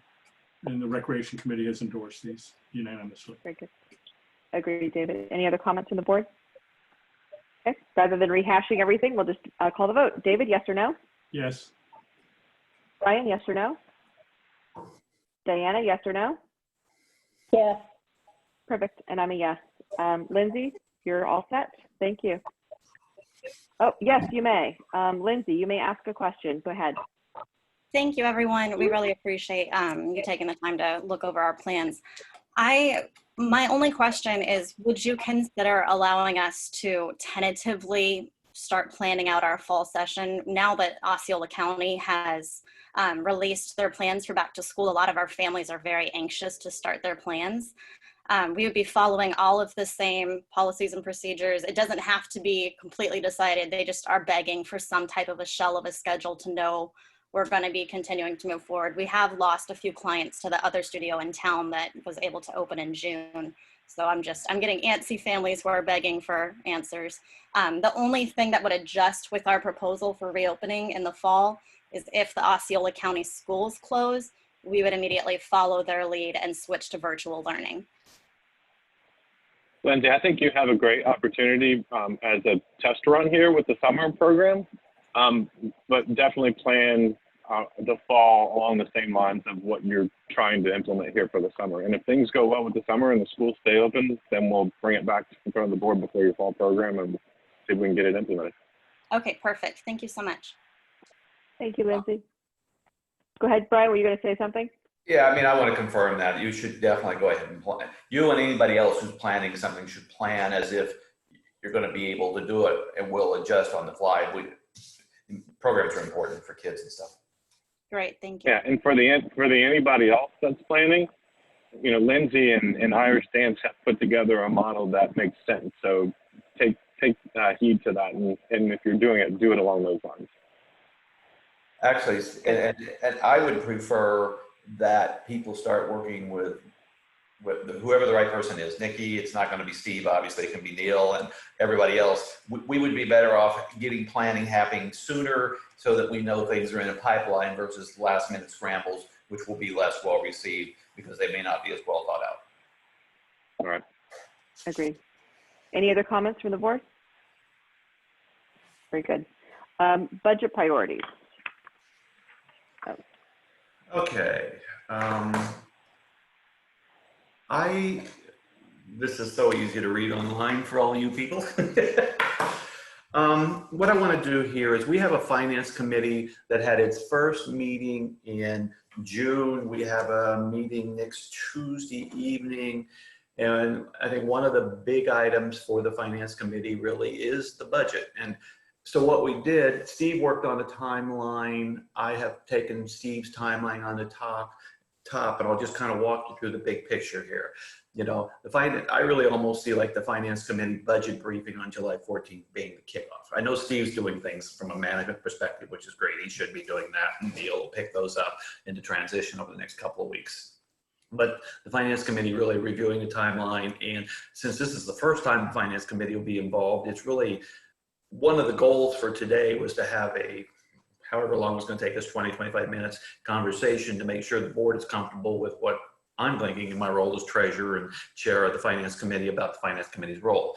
and the Recreation Committee has endorsed these unanimously. Very good. Agreed, David. Any other comments from the board? Okay. Rather than rehashing everything, we'll just call the vote. David, yes or no? Yes. Brian, yes or no? Diana, yes or no? Yes. Perfect. And I'm a yes. Lindsay, you're all set. Thank you. Oh, yes, you may. Lindsay, you may ask a question. Go ahead. Thank you, everyone. We really appreciate you taking the time to look over our plans. My only question is, would you consider allowing us to tentatively start planning out our fall session now that Osceola County has released their plans for back to school? A lot of our families are very anxious to start their plans. We would be following all of the same policies and procedures. It doesn't have to be completely decided. They just are begging for some type of a shell of a schedule to know we're going to be continuing to move forward. We have lost a few clients to the other studio in town that was able to open in June. So I'm getting antsy families who are begging for answers. The only thing that would adjust with our proposal for reopening in the fall is if the Osceola County schools close, we would immediately follow their lead and switch to virtual learning. Lindsay, I think you have a great opportunity as a test run here with the summer program, but definitely plan the fall along the same lines of what you're trying to implement here for the summer. And if things go well with the summer and the schools stay open, then we'll bring it back in front of the board before your fall program and see if we can get it implemented. Okay, perfect. Thank you so much. Thank you, Lindsay. Go ahead, Brian, were you going to say something? Yeah, I mean, I want to confirm that you should definitely go ahead and plan. You and anybody else who's planning something should plan as if you're going to be able to do it, and we'll adjust on the fly. Programs are important for kids and stuff. Great, thank you. Yeah, and for the anybody else that's planning, Lindsay and Irish Dance have put together a model that makes sense. So take heed to that, and if you're doing it, do it along those lines. Actually, and I would prefer that people start working with whoever the right person is, Nikki, it's not going to be Steve, obviously, it can be Neil and everybody else. We would be better off getting planning happening sooner so that we know things are in a pipeline versus last minute scrambles, which will be less well received because they may not be as well thought out. All right. Agreed. Any other comments from the board? Very good. Budget priorities. Okay. This is so easy to read online for all you people. What I want to do here is we have a finance committee that had its first meeting in June. We have a meeting next Tuesday evening. And I think one of the big items for the finance committee really is the budget. And so what we did, Steve worked on a timeline. I have taken Steve's timeline on the top, and I'll just kind of walk you through the big picture here. You know, I really almost see like the finance committee budget briefing on July 14th being the kickoff. I know Steve's doing things from a management perspective, which is great. He should be doing that, and Neil will pick those up into transition over the next couple of weeks. But the finance committee really reviewing the timeline, and since this is the first time the finance committee will be involved, it's really one of the goals for today was to have a, however long it's going to take us, 20-25 minutes conversation to make sure the board is comfortable with what I'm thinking in my role as treasurer and chair of the finance committee about the finance committee's role.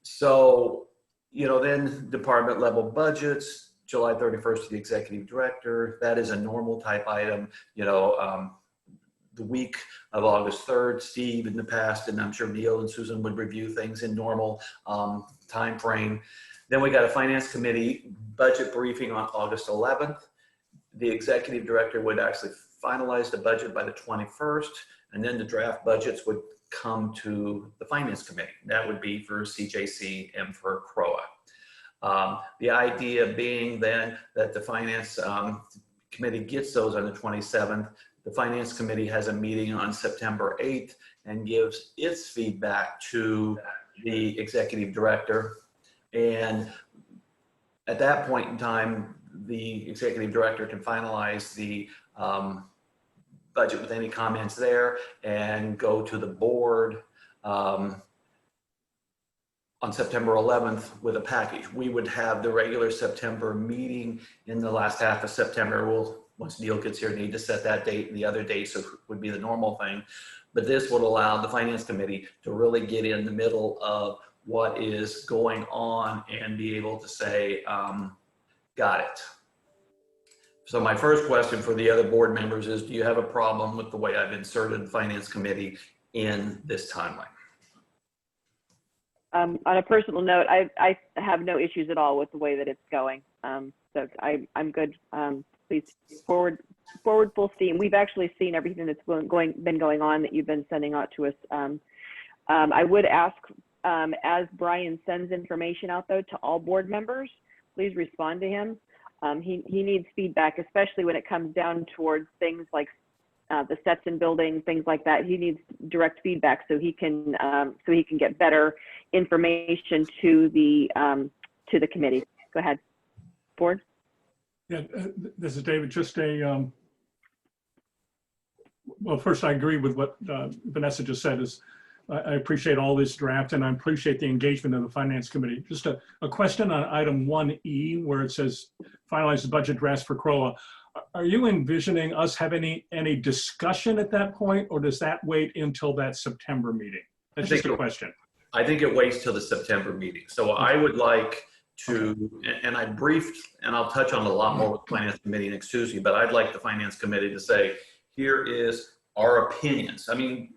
So, you know, then department level budgets, July 31st to the executive director, that is a normal type item. You know, the week of August 3rd, Steve in the past, and I'm sure Neil and Susan would review things in normal time frame. Then we got a finance committee budget briefing on August 11th. The executive director would actually finalize the budget by the 21st, and then the draft budgets would come to the finance committee. That would be for CJC and for CROA. The idea being then that the finance committee gets those on the 27th. The finance committee has a meeting on September 8th and gives its feedback to the executive director. And at that point in time, the executive director can finalize the budget with any comments there and go to the board on September 11th with a package. We would have the regular September meeting in the last half of September. We'll, once Neil gets here, need to set that date, and the other dates would be the normal thing. But this would allow the finance committee to really get in the middle of what is going on and be able to say, got it. So my first question for the other board members is, do you have a problem with the way I've inserted the finance committee in this timeline? On a personal note, I have no issues at all with the way that it's going. So I'm good. Please forward full steam. We've actually seen everything that's been going on that you've been sending out to us. I would ask, as Brian sends information out though to all board members, please respond to him. He needs feedback, especially when it comes down towards things like the Stetson building, things like that. He needs direct feedback so he can get better information to the committee. Go ahead, board. Yeah, this is David. Just a well, first I agree with what Vanessa just said. Is I appreciate all this draft, and I appreciate the engagement of the finance committee. Just a question on item 1E, where it says finalize the budget draft for CROA. Are you envisioning us having any discussion at that point, or does that wait until that September meeting? That's just a question. I think it waits till the September meeting. So I would like to, and I briefed, and I'll touch on a lot more with the finance committee next Tuesday, but I'd like the finance committee to say, here is our opinions. I mean,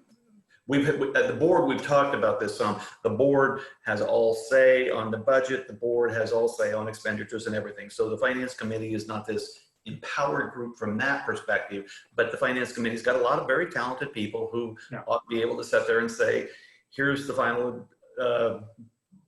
at the board, we've talked about this some. The board has all say on the budget. The board has all say on expenditures and everything. So the finance committee is not this empowered group from that perspective, but the finance committee's got a lot of very talented people who ought to be able to sit there and say, here's the final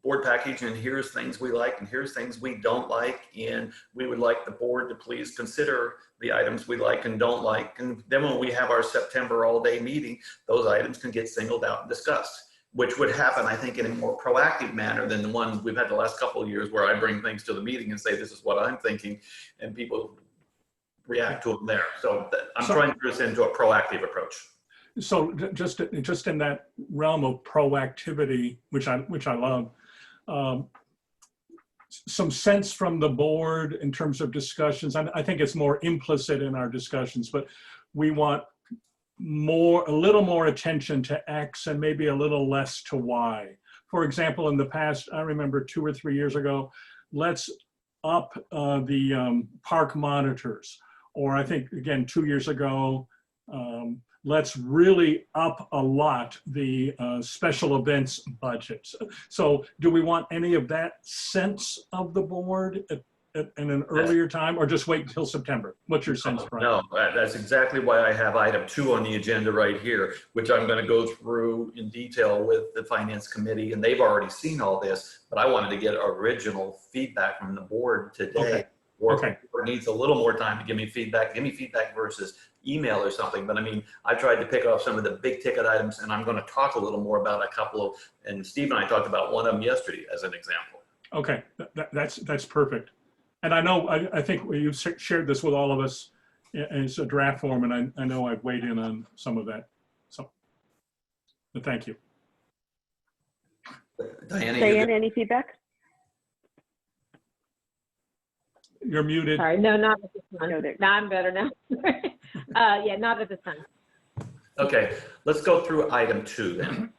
board package, and here's things we like, and here's things we don't like, and we would like the board to please consider the items we like and don't like. And then when we have our September all-day meeting, those items can get singled out and discussed, which would happen, I think, in a more proactive manner than the one we've had the last couple of years, where I bring things to the meeting and say, this is what I'm thinking, and people react to them there. So I'm trying to put this into a proactive approach. So just in that realm of proactivity, which I love, some sense from the board in terms of discussions. I think it's more implicit in our discussions, but we want a little more attention to X and maybe a little less to Y. For example, in the past, I remember 2 or 3 years ago, let's up the park monitors. Or I think, again, 2 years ago, let's really up a lot the special events budgets. So do we want any of that sense of the board in an earlier time, or just wait until September? What's your sense, Brian? No, that's exactly why I have item 2 on the agenda right here, which I'm going to go through in detail with the finance committee, and they've already seen all this, but I wanted to get original feedback from the board today. Okay. Or Okay. if it needs a little more time to give me feedback versus email or something. But I mean, I tried to pick off some of the big ticket items, and I'm going to talk a little more about a couple of, and Steve and I talked about one of them yesterday as an example. Okay, that's perfect. And I know, I think you shared this with all of us as a draft form, and I know I've weighed in on some of that. So, but thank you. Diana, any feedback? You're muted. Sorry, no, not at this time. No, No, I'm better now. Yeah, not at this time. Okay, let's go through item 2 then.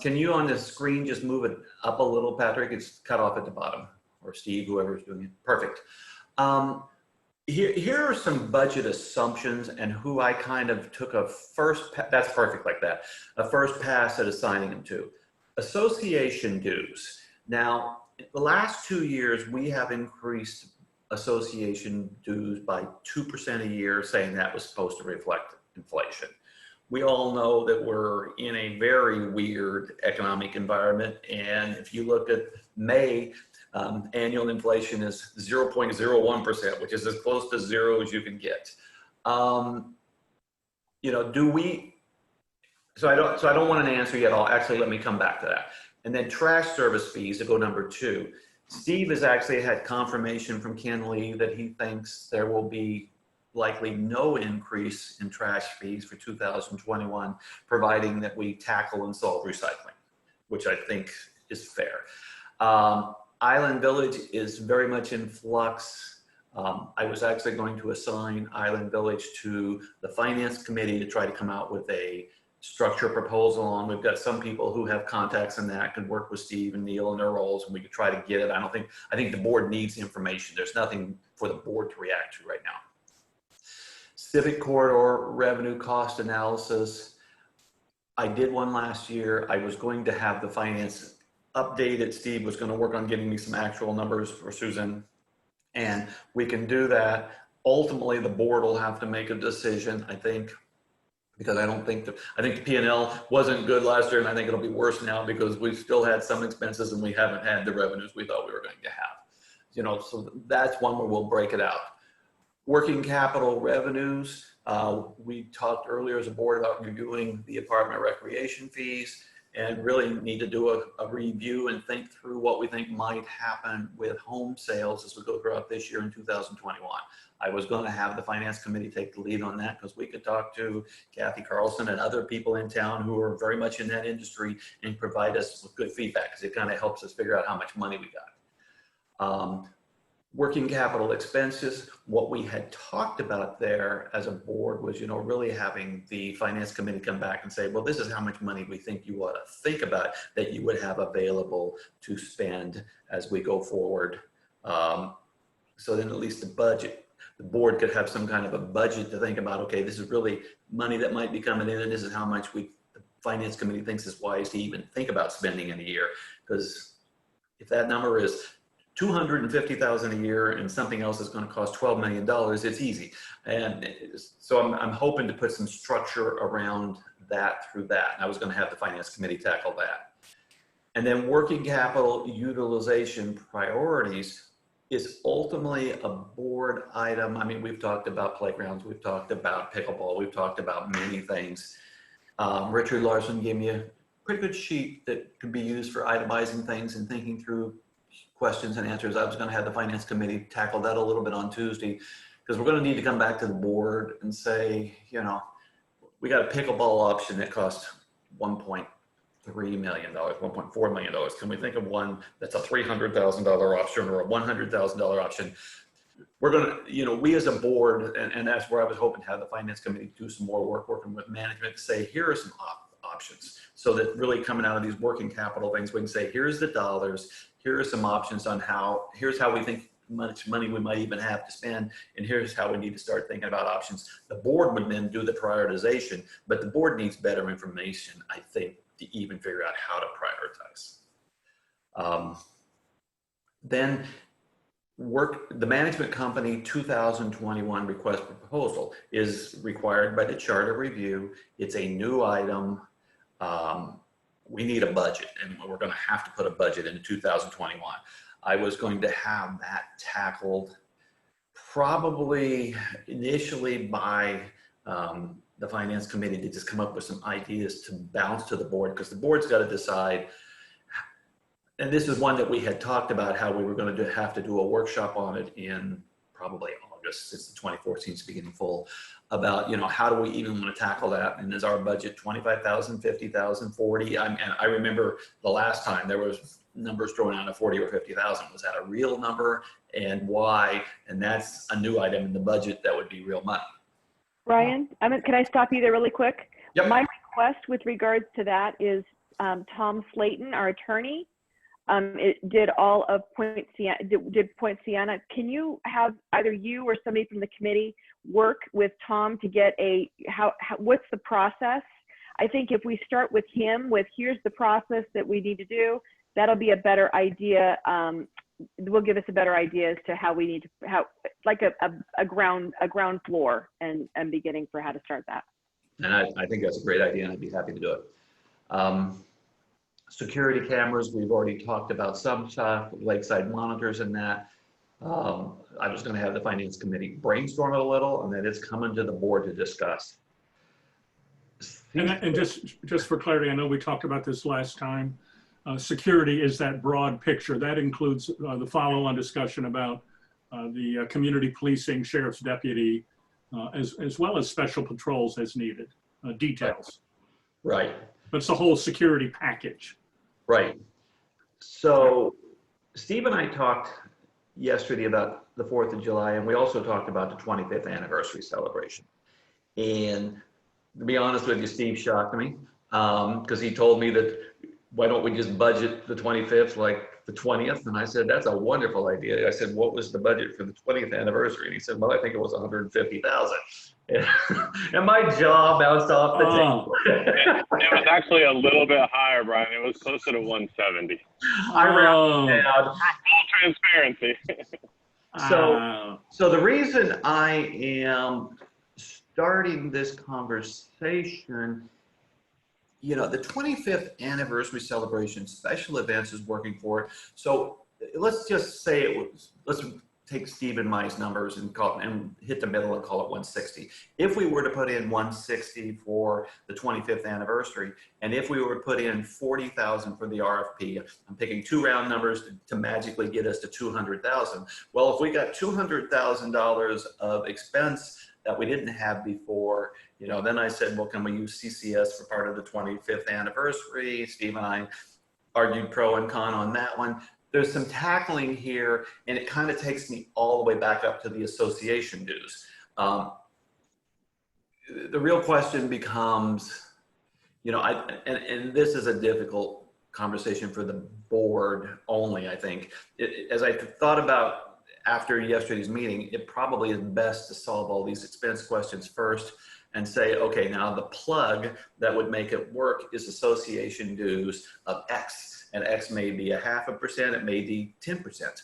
Can you on the screen just move it up a little, Patrick? It's cut off at the bottom, or Steve, whoever's doing it. Perfect. Here are some budget assumptions and who I kind of took a that's perfect like that, a first pass at assigning them to. Association dues. Now, the last 2 years, we have increased association dues by 2% a year, saying that was supposed to reflect inflation. We all know that we're in a very weird economic environment, and if you look at May, annual inflation is 0.01%, which is as close to zero as you can get. You know, so I don't want an answer yet. Actually, let me come back to that. And then trash service fees to go number 2. Steve has actually had confirmation from Ken Lee that he thinks there will be likely no increase in trash fees for 2021, providing that we tackle and solve recycling, which I think is fair. Island Village is very much in flux. I was actually going to assign Island Village to the Finance Committee to try to come out with a structure proposal, and we've got some people who have contacts in that could work with Steve and Neil in their roles, and we could try to get it. I think the board needs information. There's nothing for the board to react to right now. Civic corridor revenue cost analysis. I did one last year. I was going to have the finance update it. Steve was going to work on getting me some actual numbers for Susan, and we can do that. Ultimately, the board will have to make a decision, I think, because I think the P&L wasn't good last year, and I think it'll be worse now because we've still had some expenses and we haven't had the revenues we thought we were going to have. You know, so that's one where we'll break it out. Working capital revenues, we talked earlier as a board about reviewing the apartment recreation fees, and really need to do a review and think through what we think might happen with home sales as we go throughout this year in 2021. I was going to have the finance committee take the lead on that because we could talk to Kathy Carlson and other people in town who are very much in that industry and provide us with good feedback, because it kind of helps us figure out how much money we got. Working capital expenses, what we had talked about there as a board was, you know, really having the finance committee come back and say, well, this is how much money we think you ought to think about that you would have available to spend as we go forward. So then at least the board could have some kind of a budget to think about, okay, this is really money that might be coming in, and this is how much the finance committee thinks is wise to even think about spending in a year. Because if that number is $250,000 a year and something else is going to cost $12 million, it's easy. And so I'm hoping to put some structure around that through that. And I was going to have the finance committee tackle that. And then working capital utilization priorities is ultimately a board item. I mean, we've talked about playgrounds, we've talked about pickleball, we've talked about many things. Richard Larson gave me a pretty good sheet that could be used for itemizing things and thinking through questions and answers. I was going to have the finance committee tackle that a little bit on Tuesday, because we're going to need to come back to the board and say, you know, we got a pickleball option that costs $1.3 million, $1.4 million. Can we think of one that's a $300,000 option or a $100,000 option? We're gonna, we as a board, and that's where I was hoping to have the finance committee do some more work working with management to say, here are some options. So that really coming out of these working capital things, we can say, here's the dollars, here are some options on here's how we think much money we might even have to spend, and here's how we need to start thinking about options. The board would then do the prioritization, but the board needs better information, I think, to even figure out how to prioritize. Then the management company 2021 request for proposal is required by the charter review. It's a new item. We need a budget, and we're going to have to put a budget in 2021. I was going to have that tackled probably initially by the finance committee to just come up with some ideas to bounce to the board, because the board's got to decide. And this is one that we had talked about, how we were going to have to do a workshop on it in probably August, since the 2014 is beginning full, about, how do we even want to tackle that? And is our budget 25,000, 50,000, 40? And I remember the last time there was numbers thrown out of 40 or 50,000. Was that a real number, and why? And that's a new item in the budget that would be real money. Brian, can I stop you there really quick? Yep. My request with regards to that is Tom Slayton, our attorney, it did all of Point Sienna. Can you have either you or somebody from the committee work with Tom to get what's the process? I think if we start with him with here's the process that we need to do, that'll be a better idea. Will give us a better idea as to how we need to, like a ground floor and beginning for how to start that. And I think that's a great idea, and I'd be happy to do it. Security cameras, we've already talked about some stuff, lakeside monitors and that. I was going to have the finance committee brainstorm it a little, and then it's coming to the board to discuss. And just for clarity, I know we talked about this last time. Security is that broad picture. That includes the follow-on discussion about the community policing, sheriff's deputy, as well as special patrols as needed, details. Right. But it's the whole security package. Right. So Steve and I talked yesterday about the 4th of July, and we also talked about the 25th anniversary celebration. And to be honest with you, Steve shocked me because he told me that, why don't we just budget the 25th like the 20th? And I said, that's a wonderful idea. I said, what was the budget for the 20th anniversary? And he said, well, I think it was 150,000. And my jaw bounced off the table. It was actually a little bit higher, Brian. It was closer to 170. I rounded down. For full transparency. So the reason I am starting this conversation, the 25th anniversary celebration, special events is working for it. So let's just say let's take Steve and my numbers and hit the middle and call it 160. If we were to put in 160 for the 25th anniversary, and if we were to put in 40,000 for the RFP, I'm picking two round numbers to magically get us to 200,000. Well, if we got $200,000 of expense that we didn't have before, then I said, well, can we use CCS for part of the 25th anniversary? Steve and I argued pro and con on that one. There's some tackling here, and it kind of takes me all the way back up to the association dues. The real question becomes, and this is a difficult conversation for the board only, I think. As I thought about after yesterday's meeting, it probably is best to solve all these expense questions first and say, okay, now the plug that would make it work is association dues of X. And X may be 0.5%, it may be 10%,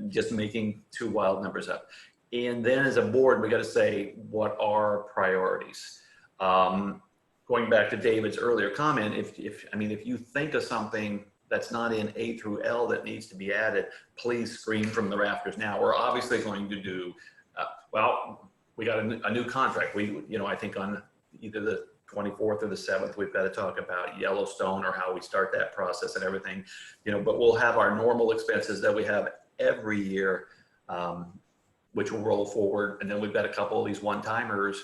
just making two wild numbers up. And then as a board, we got to say, what are priorities? Going back to David's earlier comment, if you think of something that's not in A through L that needs to be added, please scream from the rafters now. We're obviously going to do, we got a new contract. I think on either the 24th or the 7th, we've got to talk about Yellowstone or how we start that process and everything, but we'll have our normal expenses that we have every year, which will roll forward. And then we've got a couple of these one-timers.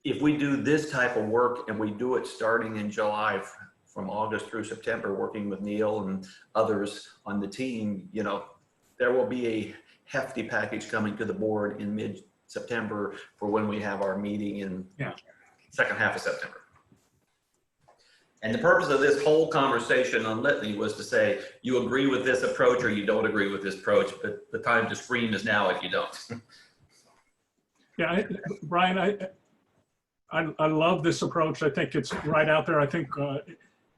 if we do this type of work and we do it starting in July, from August through September, working with Neil and others on the team, you know, there will be a hefty package coming to the board in mid-September for when we have our meeting in second half of September. And the purpose of this whole conversation on litany was to say, you agree with this approach or you don't agree with this approach, but the time to scream is now if you don't. Yeah, Brian, I love this approach. I think it's right out there. I think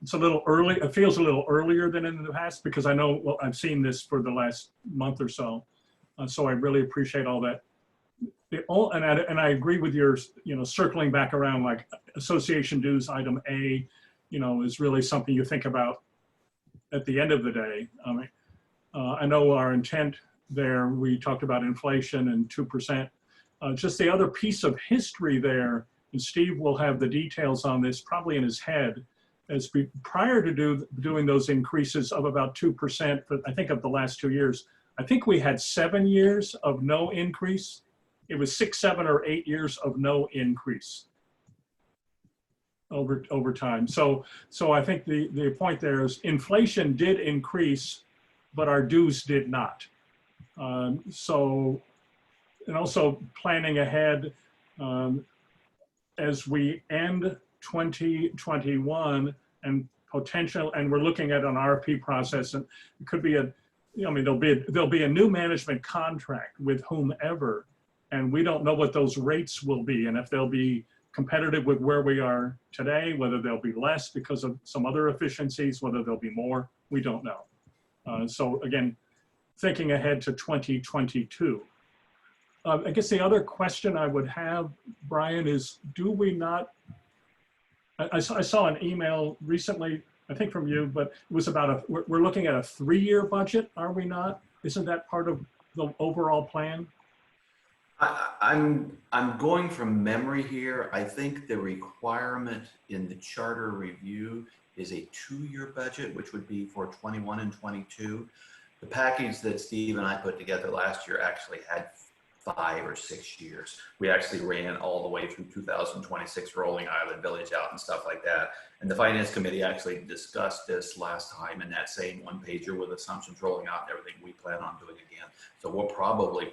it's a little early. It feels a little earlier than in the past because I know, well, I've seen this for the last month or so. So I really appreciate all that. And I agree with your, you know, circling back around, like association dues item A, you know, is really something you think about at the end of the day. I know our intent there, we talked about inflation and 2%. Just the other piece of history there, and Steve will have the details on this probably in his head, as prior to doing those increases of about 2%, but I think of the last 2 years, I think we had 7 years of no increase. It was 6, 7, or 8 years of no increase over time. So I think the point there is inflation did increase, but our dues did not. And also planning ahead as we end 2021 and we're looking at an RFP process, and it could be there'll be a new management contract with whomever, and we don't know what those rates will be, and if they'll be competitive with where we are today, whether they'll be less because of some other efficiencies, whether there'll be more, we don't know. So again, thinking ahead to 2022. I guess the other question I would have, Brian, is do we not, I saw an email recently, I think from you, but it was about we're looking at a 3-year budget, are we not? Isn't that part of the overall plan? I'm going from memory here. I think the requirement in the charter review is a 2-year budget, which would be for 21 and 22. The package that Steve and I put together last year actually had 5 or 6 years. We actually ran all the way through 2026, rolling Island Village out and stuff like that. And the Finance Committee actually discussed this last time in that same one-pager with assumptions rolling out and everything we plan on doing again. So we'll probably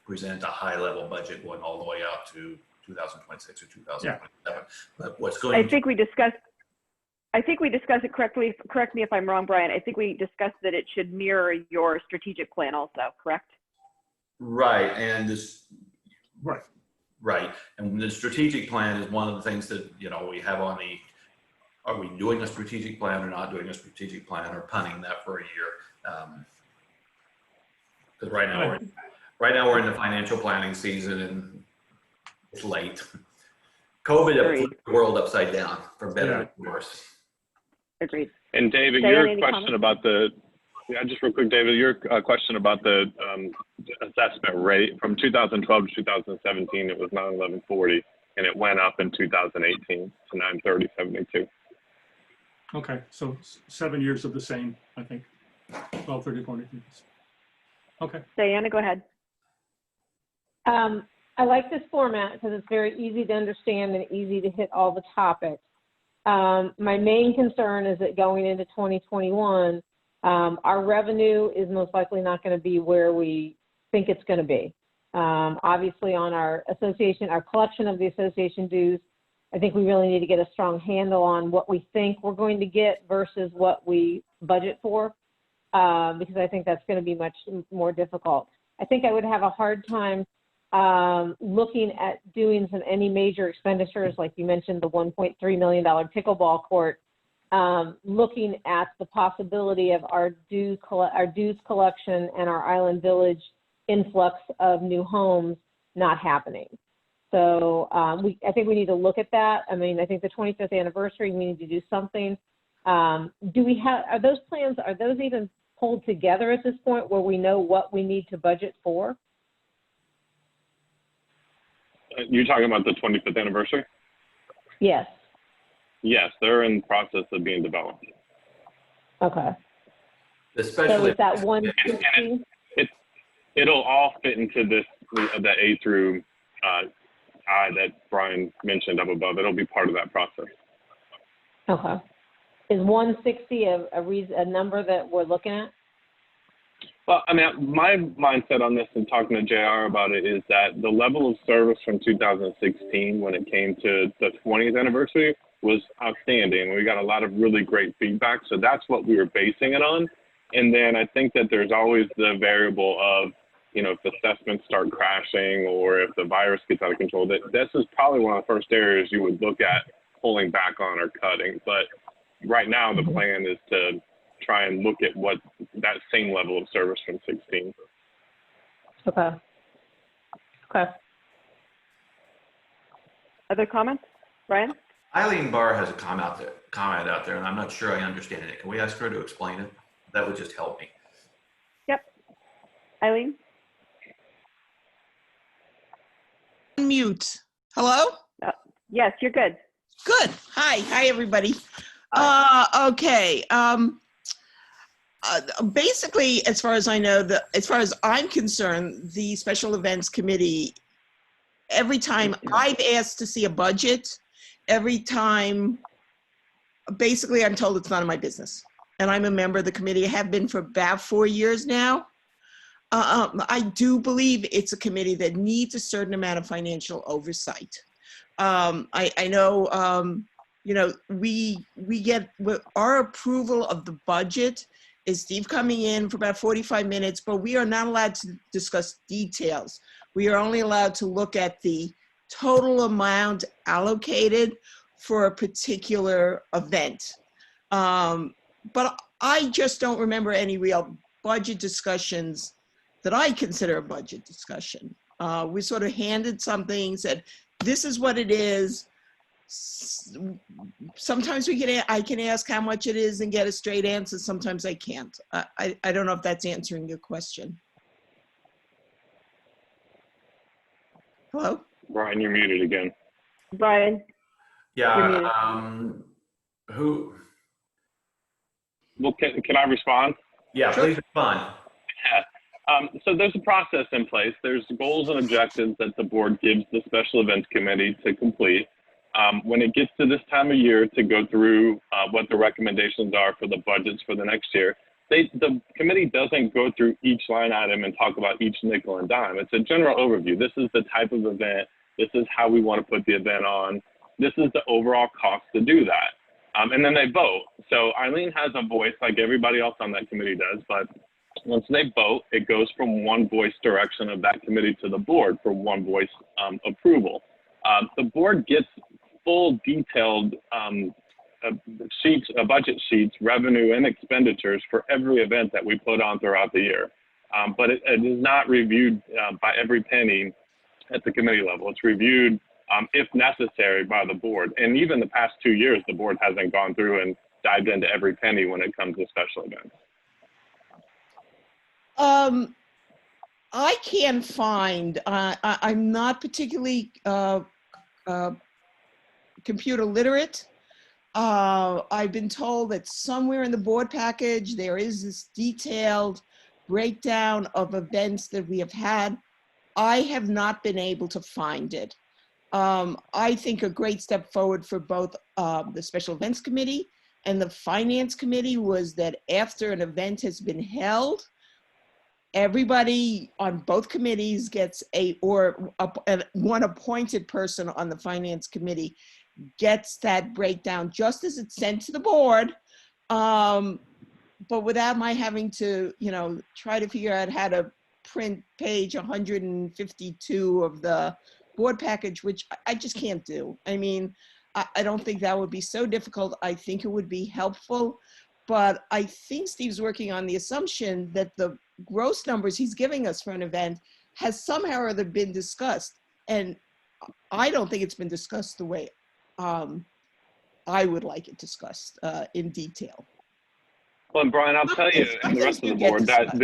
present a high-level budget going all the way out to 2026 or 2027. Yeah. But what's going I think we discussed it correctly. Correct me if I'm wrong, Brian. I think we discussed that it should mirror your strategic plan also, correct? Right, and this, right, and the strategic plan is one of the things that, you know, we have on the, are we doing a strategic plan or not doing a strategic plan, or punting that for a year? Because right now we're in the financial planning season and it's late. COVID flipped the world upside down, for better or worse. Agreed. And David, your question about just real quick, David, your question about the assessment rate from 2012 to 2017, it was $911.40, and it went up in 2018 to $930.72. Okay, so 7 years of the same, I think. 12, 30, 40. Okay. Diana, go ahead. I like this format because it's very easy to understand and easy to hit all the topics. My main concern is that going into 2021, our revenue is most likely not going to be where we think it's going to be. Obviously on our collection of the association dues, I think we really need to get a strong handle on what we think we're going to get versus what we budget for, because I think that's going to be much more difficult. I think I would have a hard time looking at doing any major expenditures, like you mentioned, the $1.3 million pickleball court, looking at the possibility of our dues collection and our Island Village influx of new homes not happening. So I think we need to look at that. I mean, I think the 25th anniversary, we need to do something. Are those plans, are those even pulled together at this point where we know what we need to budget for? You're talking about the 25th anniversary? Yes. Yes, they're in the process of being developed. Okay. Especially so is that 160? It'll all fit into this, the A through KPI that Brian mentioned up above. It'll be part of that process. Okay. Is 160 a number that we're looking at? Well, I mean, my mindset on this and talking to JR about it is that the level of service from 2016 when it came to the 20th anniversary was outstanding. We got a lot of really great feedback. So that's what we were basing it on. And then I think that there's always the variable of, you know, if the assessments start crashing or if the virus gets out of control, this is probably one of the first areas you would look at pulling back on or cutting. But right now the plan is to try and look at what that same level of service from 16. Okay. Okay. Other comments? Brian? Eileen Barr has a comment out there, and I'm not sure I understand it. Can we ask her to explain it? That would just help me. Yep. Eileen? Mute. Hello? Yes, you're good. Good. Hi, everybody. Okay. Basically, as far as I know, as far as I'm concerned, the Special Events Committee, every time I've asked to see a budget, every time, basically I'm told it's none of my business. And I'm a member of the committee. I have been for about 4 years now. I do believe it's a committee that needs a certain amount of financial oversight. I know, you know, we get our approval of the budget is Steve coming in for about 45 minutes, but we are not allowed to discuss details. We are only allowed to look at the total amount allocated for a particular event. But I just don't remember any real budget discussions that I consider a budget discussion. We sort of handed something, said, this is what it is. Sometimes I can ask how much it is and get a straight answer. Sometimes I can't. I don't know if that's answering your question. Hello? Brian, you're muted again. Brian? Yeah, who? Well, can I respond? Yeah, please respond. Yeah. So there's a process in place. There's goals and objectives that the board gives the Special Events Committee to complete. When it gets to this time of year to go through what the recommendations are for the budgets for the next year, the committee doesn't go through each line item and talk about each nickel and dime. It's a general overview. This is the type of event. This is how we want to put the event on. This is the overall cost to do that. And then they vote. So Eileen has a voice like everybody else on that committee does, but once they vote, it goes from one voice direction of that committee to the board for one voice approval. The board gets full detailed sheets, budget sheets, revenue and expenditures for every event that we put on throughout the year. But it is not reviewed by every penny at the committee level. It's reviewed, if necessary, by the board. And even the past 2 years, the board hasn't gone through and dived into every penny when it comes to special events. I can find, I'm not particularly computer literate. I've been told that somewhere in the board package, there is this detailed breakdown of events that we have had. I have not been able to find it. I think a great step forward for both the Special Events Committee and the Finance Committee was that after an event has been held, everybody on both committees gets one appointed person on the Finance Committee gets that breakdown just as it's sent to the board, but without my having to, you know, try to figure out how to print page 152 of the board package, which I just can't do. I mean, I don't think that would be so difficult. I think it would be helpful, but I think Steve's working on the assumption that the gross numbers he's giving us for an event has somehow or other been discussed. And I don't think it's been discussed the way I would like it discussed in detail. Well, and Brian, I'll tell you and the rest of the board that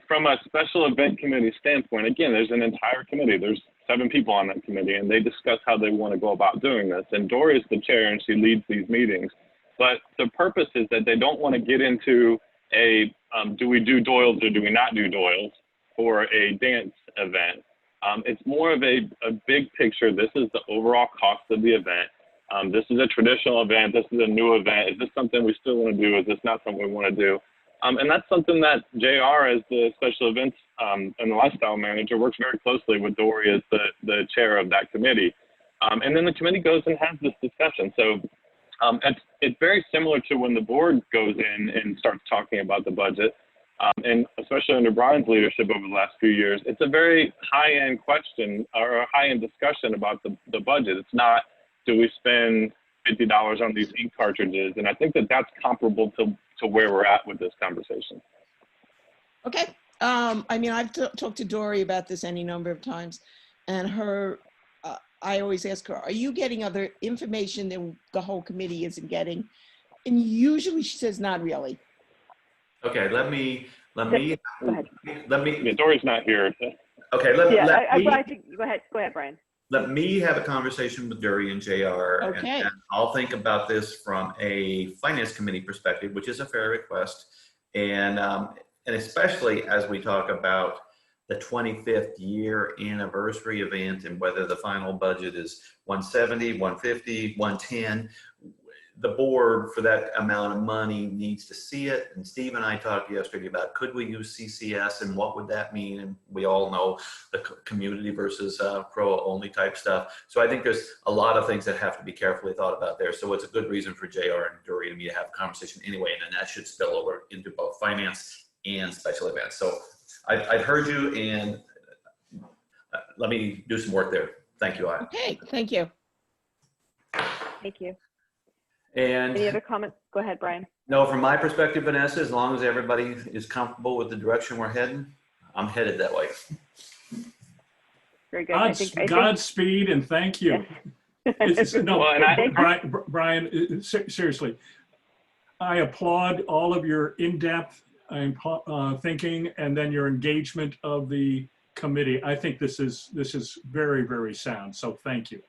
from a special event committee standpoint, again, there's an entire committee. There's 7 people on that committee, and they discuss how they want to go about doing this. And Dory is the chair, and she leads these meetings. But the purpose is that they don't want to get into a do we do Doyles or do we not do Doyles for a dance event. It's more of a big picture. This is the overall cost of the event. This is a traditional event. This is a new event. Is this something we still want to do? Is this not something we want to do? And that's something that JR, as the special events and the lifestyle manager, works very closely with Dory as the chair of that committee. And then the committee goes and has this discussion. So it's very similar to when the board goes in and starts talking about the budget. And especially under Brian's leadership over the last few years, it's a very high-end question or a high-end discussion about the budget. It's not, do we spend $50 on these ink cartridges? And I think that that's comparable to where we're at with this conversation. Okay. I mean, I've talked to Dory about this any number of times, and I always ask her, are you getting other information that the whole committee isn't getting? And usually she says, not really. Okay, let me. Go ahead. Yeah, Dory's not here. Okay, I think, go ahead, Brian. Let me have a conversation with Dory and JR. Okay. And I'll think about this from a finance committee perspective, which is a fair request. And especially as we talk about the 25th year anniversary event and whether the final budget is 170, 150, 110. The board for that amount of money needs to see it. And Steve and I talked yesterday about, could we use CCS and what would that mean? And we all know the community versus CROA only type stuff. So I think there's a lot of things that have to be carefully thought about there. So it's a good reason for JR and Dory and me to have a conversation anyway. And then that should spill over into both finance and special events. So I've heard you, and let me do some work there. Thank you, Okay, thank you. Thank you. And any other comments? Go ahead, Brian. No, from my perspective, Vanessa, as long as everybody is comfortable with the direction we're heading, I'm headed that way. Very good. Godspeed and thank you. Brian, seriously, I applaud all of your in-depth thinking and then your engagement of the committee. I think this is very, very sound. So thank you.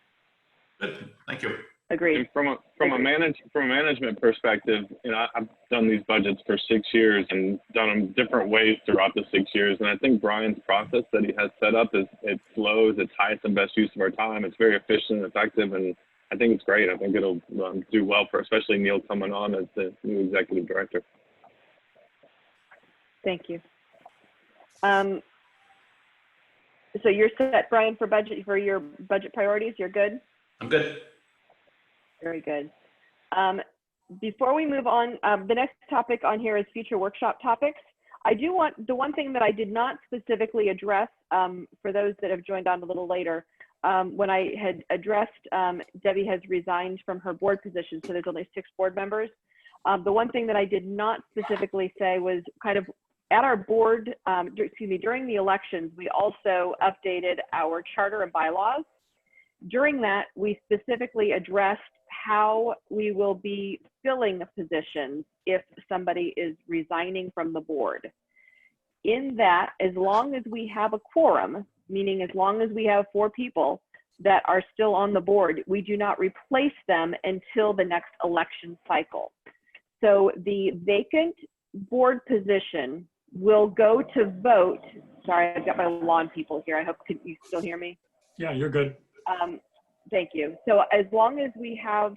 Good. Thank you. Agreed. From a management perspective, you know, I've done these budgets for 6 years and done them different ways throughout the 6 years. And I think Brian's process that he has set up it flows, it's highest and best use of our time. It's very efficient and effective, and I think it's great. I think it'll do well for especially Neil coming on as the new executive director. Thank you. So you're set, Brian, for your budget priorities. You're good? I'm good. Very good. Before we move on, the next topic on here is future workshop topics. I do want, the one thing that I did not specifically address for those that have joined on a little later, when I had addressed, Debbie has resigned from her board position, so there's only 6 board members. The one thing that I did not specifically say was kind of at our board, during the elections, we also updated our charter and bylaws. During that, we specifically addressed how we will be filling positions if somebody is resigning from the board. In that, as long as we have a quorum, meaning as long as we have 4 people that are still on the board, we do not replace them until the next election cycle. So the vacant board position will go to vote. Sorry, I've got my lawn people here. I hope you still hear me. Yeah, you're good. Thank you. So as long as we have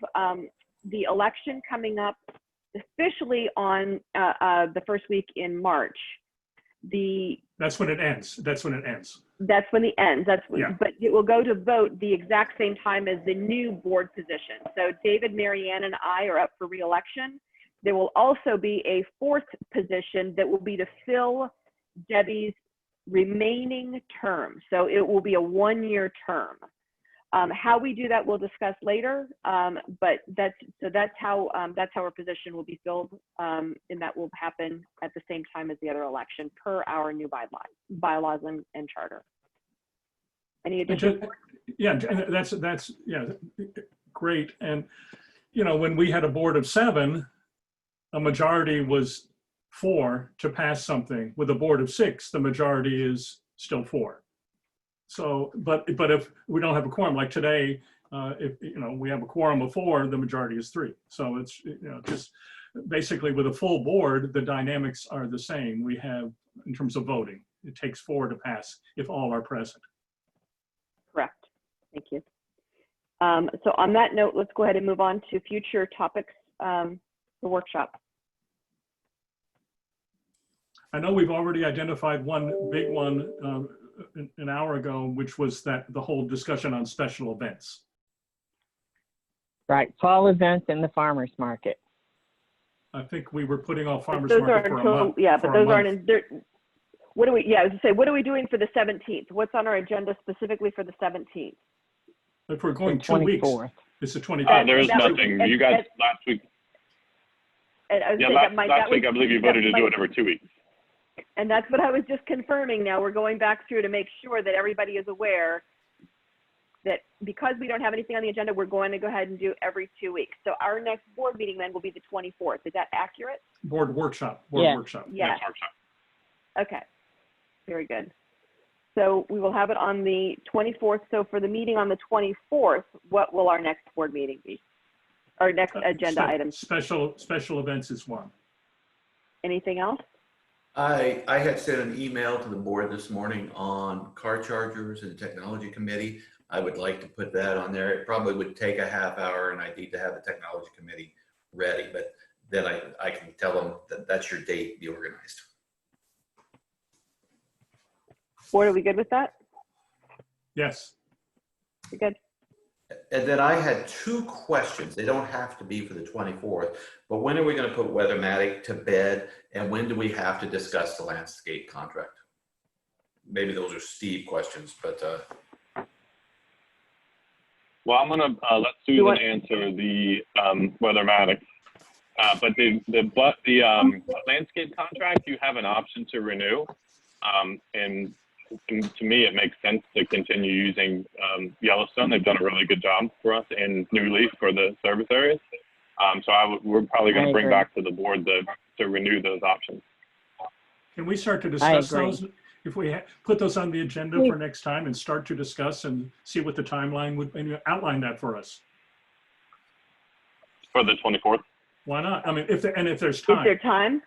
the election coming up officially on the first week in March, that's when it ends. That's when it ends. That's when it ends. Yeah. But it will go to vote the exact same time as the new board position. So David, Marianne, and I are up for re-election. There will also be a 4th position that will be to fill Debbie's remaining term. So it will be a 1-year term. How we do that, we'll discuss later. But that's how our position will be filled, and that will happen at the same time as the other election per our new bylaws and charter. Any additional? Yeah, that's great. And you know, when we had a board of 7, a majority was 4 to pass something. With a board of 6, the majority is still 4. So, but if we don't have a quorum, like today, if we have a quorum of 4, the majority is 3. So it's just basically with a full board, the dynamics are the same. We have in terms of voting, it takes 4 to pass if all are present. Thank you. So on that note, let's go ahead and move on to future topics, the workshop. I know we've already identified one big one an hour ago, which was the whole discussion on special events. Right, fall events in the farmer's market. I think we were putting off farmers Those market aren't for a until, month. yeah, but for a those aren't month. in, there. What do we, yeah, I was gonna say, what are we doing for the 17th? What's on our agenda specifically for the 17th? If we're going The 2 weeks, 24th. it's the 24th. There is that was- nothing. and- You guys and- last week, And I was yeah, saying that last week I believe you voted to do it every 2 weeks. And that's what I was just confirming now. We're going back through to make sure that everybody is aware that because we don't have anything on the agenda, we're going to go ahead and do every 2 weeks. So our next board meeting then will be the 24th. Is that accurate? Board workshop. Yeah. Yeah. Next workshop. Okay. Very good. So we will have it on the 24th. So for the meeting on the 24th, what will our next board meeting be? Our next agenda item? Special events is one. Anything else? I had sent an email to the board this morning on car chargers and technology committee. I would like to put that on there. It probably would take a half hour and I need to have the technology committee ready, but then I can tell them that that's your date, be organized. Board, are we good with that? Yes. We good? And then I had two questions. They don't have to be for the 24th, but when are we going to put Weathermatic to bed? And when do we have to discuss the landscape contract? Maybe those are Steve questions, but Well, I'm gonna let Susan answer the weathermatic. But the landscape contract, you have an option to renew. And to me, it makes sense to continue using Yellowstone. They've done a really good job for us in New Leaf for the service areas. So we're probably going to bring back to the board to renew those options. Can we start to discuss those? If we put those on the agenda for next time and start to discuss and see what the timeline would, and outline that for us. For the 24th? Why not? I mean, if there's Is time. there time?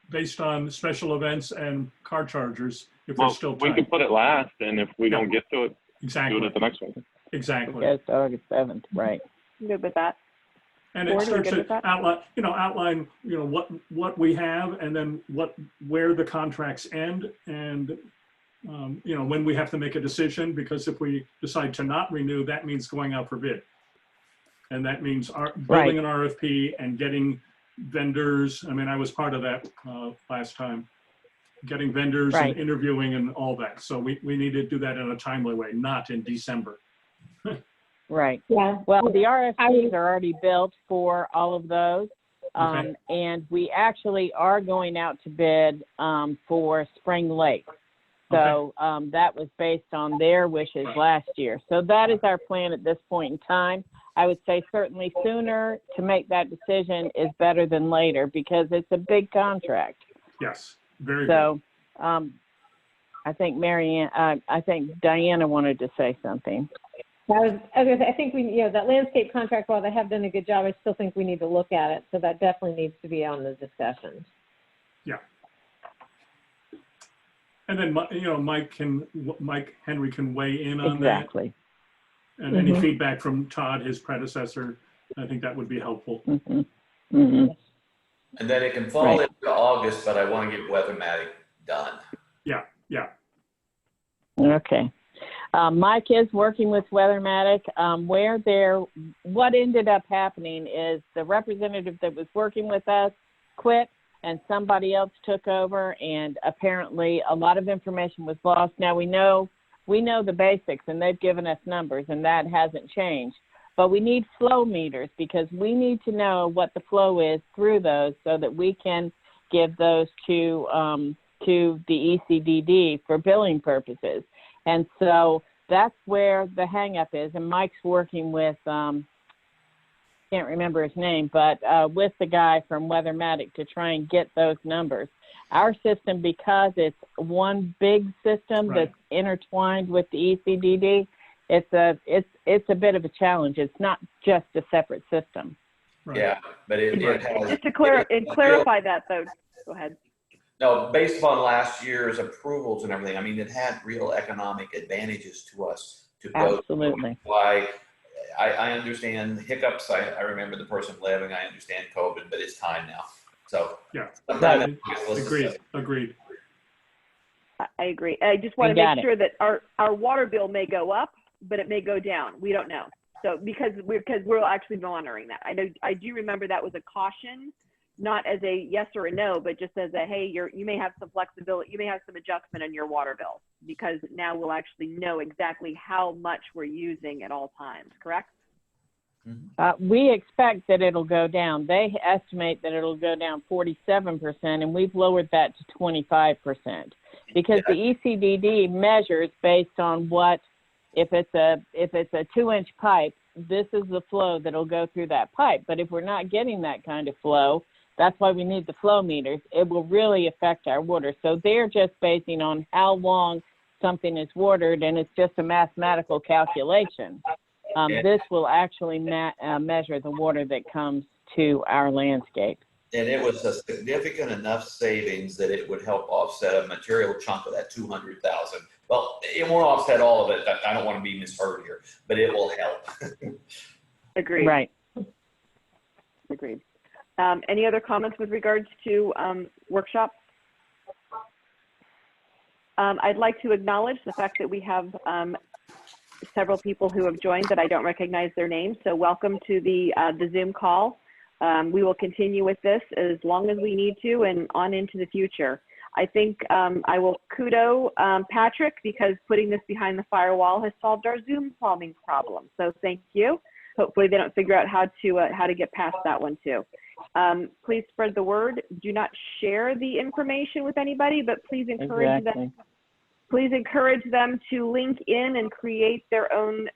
Based on special events and car chargers, if Well, there's still time. we could put it last, and if we don't get to it, Exactly. do it at the next one. Exactly. Yes, August 7th, right. I'm good with that. And it Board, are we starts good with to that? outline, what we have, and then where the contracts end, and when we have to make a decision, because if we decide to not renew, that means going out for bid. And that means building an RFP and getting vendors. I mean, I was part of that last time, getting vendors and interviewing and all that. So we need to do that in a timely way, not in December. Right. Yeah. Well, the RFPs are already built for all of those. Okay. And we actually are going out to bid for Spring Lake. So that was based on their wishes last year. So that is our plan at this point in time. I would say certainly sooner to make that decision is better than later because it's a big contract. Yes, very So I think I think Diana wanted to say something. I think we, that landscape contract, while they have done a good job, I still think we need to look at it. So that definitely needs to be on the discussion. Yeah. And then, Mike Henry can weigh in on that. Exactly. And any feedback from Todd, his predecessor, I think that would be helpful. and then it can fall into August, but I want to get Weathermatic done. Yeah. Okay. Mike is working with Weathermatic. What ended up happening is the representative that was working with us quit and somebody else took over, and apparently a lot of information was lost. Now we know the basics and they've given us numbers and that hasn't changed, but we need flow meters because we need to know what the flow is through those so that we can give those to the ECDD for billing purposes. And so that's where the hang up is. And Mike's working with, can't remember his name, but with the guy from Weathermatic to try and get those numbers. Our system, because it's one big system that's intertwined with the ECDD, it's a bit of a challenge. It's not just a separate system. Right. Yeah, but it has. Just to clarify that though, go ahead. No, based upon last year's approvals and everything, I mean, it had real economic advantages to us to go. Absolutely. Why, I understand hiccups. I remember the person living. I understand COVID, but it's time now. So Yeah. sometime Agreed. I agree. I just want to make sure that our water bill may go up, but it may go down. We don't know. So because we're actually monitoring that. I do remember that was a caution, not as a yes or a no, but just as a, hey, you may have some flexibility, you may have some adjustment in your water bill, because now we'll actually know exactly how much we're using at all times, correct? We expect that it'll go down. They estimate that it'll go down 47%, and we've lowered that to 25%, because the ECDD measures based on what, if it's a 2-inch pipe, this is the flow that'll go through that pipe. But if we're not getting that kind of flow, that's why we need the flow meters. It will really affect our water. So they're just basing on how long something is watered, and it's just a mathematical calculation. This will actually measure the water that comes to our landscape. And it was a significant enough savings that it would help offset a material chunk of that 200,000. Well, it won't offset all of it. I don't want to be misheard here, but it will help. Agreed. Right. Agreed. Any other comments with regards to workshop? I'd like to acknowledge the fact that we have several people who have joined that I don't recognize their names. So welcome to the Zoom call. We will continue with this as long as we need to and on into the future. I think I will kudo Patrick, because putting this behind the firewall has solved our Zoom plumbing problem. So thank you. Hopefully they don't figure out how to get past that one too. Please spread the word. Do not share the information with anybody, but please encourage them. Please encourage them to link in and create their own.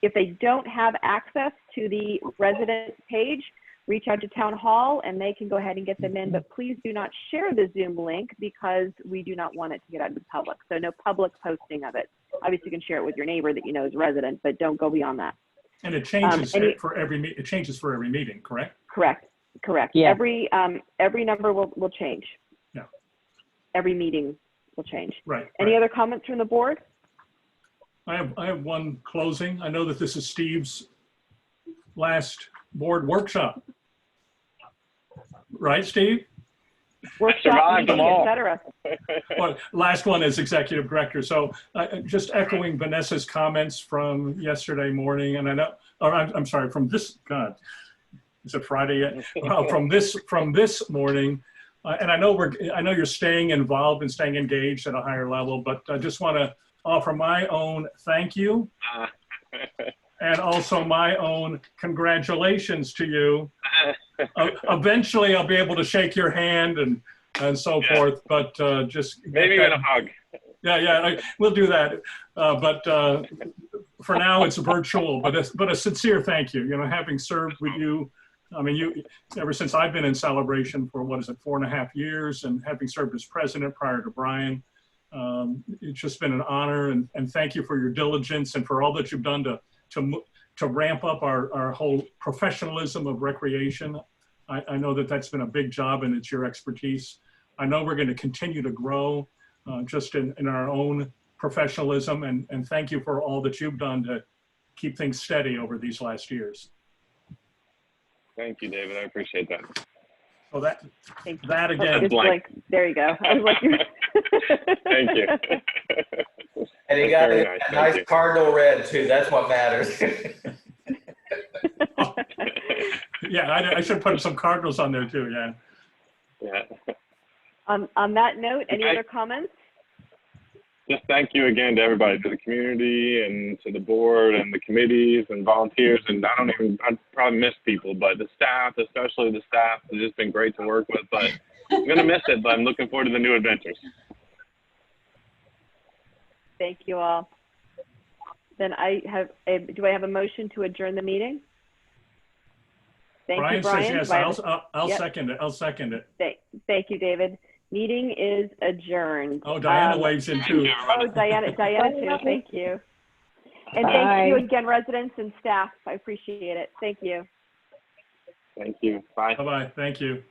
If they don't have access to the resident page, reach out to Town Hall and they can go ahead and get them in, but please do not share the Zoom link, because we do not want it to get out to the public. So no public posting of it. Obviously you can share it with your neighbor that you know is a resident, but don't go beyond that. And it changes for every meeting, correct? Correct. Yeah. Every number will change. Yeah. Every meeting will change. Right. Any other comments from the board? I have one closing. I know that this is Steve's last board workshop. Right, Steve? Workshop, meeting, et cetera. Well, last one as executive director. So just echoing Vanessa's comments from yesterday morning, and I know, or I'm sorry, from this, God, is it Friday yet? From this morning, and I know you're staying involved and staying engaged at a higher level, but I just want to offer my own thank you, and also my own congratulations to you. Eventually, I'll be able to shake your hand and so forth, but just maybe even a hug. Yeah, we'll do that. But for now, it's virtual. But a sincere thank you. You know, having served with you, I mean, you ever since I've been in Celebration for 4.5 years, and having served as president prior to Brian, it's just been an honor. And thank you for your diligence and for all that you've done to ramp up our whole professionalism of recreation. I know that that's been a big job, and it's your expertise. I know we're going to continue to grow just in our own professionalism, and thank you for all that you've done to keep things steady over these last years. Thank you, David. I appreciate that. So that again. Like, there you go. I was like, thank you. And he got a nice cardinal red too. That's what matters. Yeah, I should put some cardinals on there too. Yeah. Yeah. On that note, any other comments? Just thank you again to everybody, to the community and to the board and the committees and volunteers. And I probably missed people, but the staff, especially the staff, has just been great to work with. But I'm going to miss it, but I'm looking forward to the new adventures. Thank you all. Then do I have a motion to adjourn the meeting? Thank you, Brian. Says yes. I'll second it. I'll second it. Thank you, David. Meeting is adjourned. Oh, Diana waves in too. Oh, Diana too. Thank you. And thank you again, residents and staff. I appreciate it. Thank you. Thank you. Bye. Bye-bye. Thank you.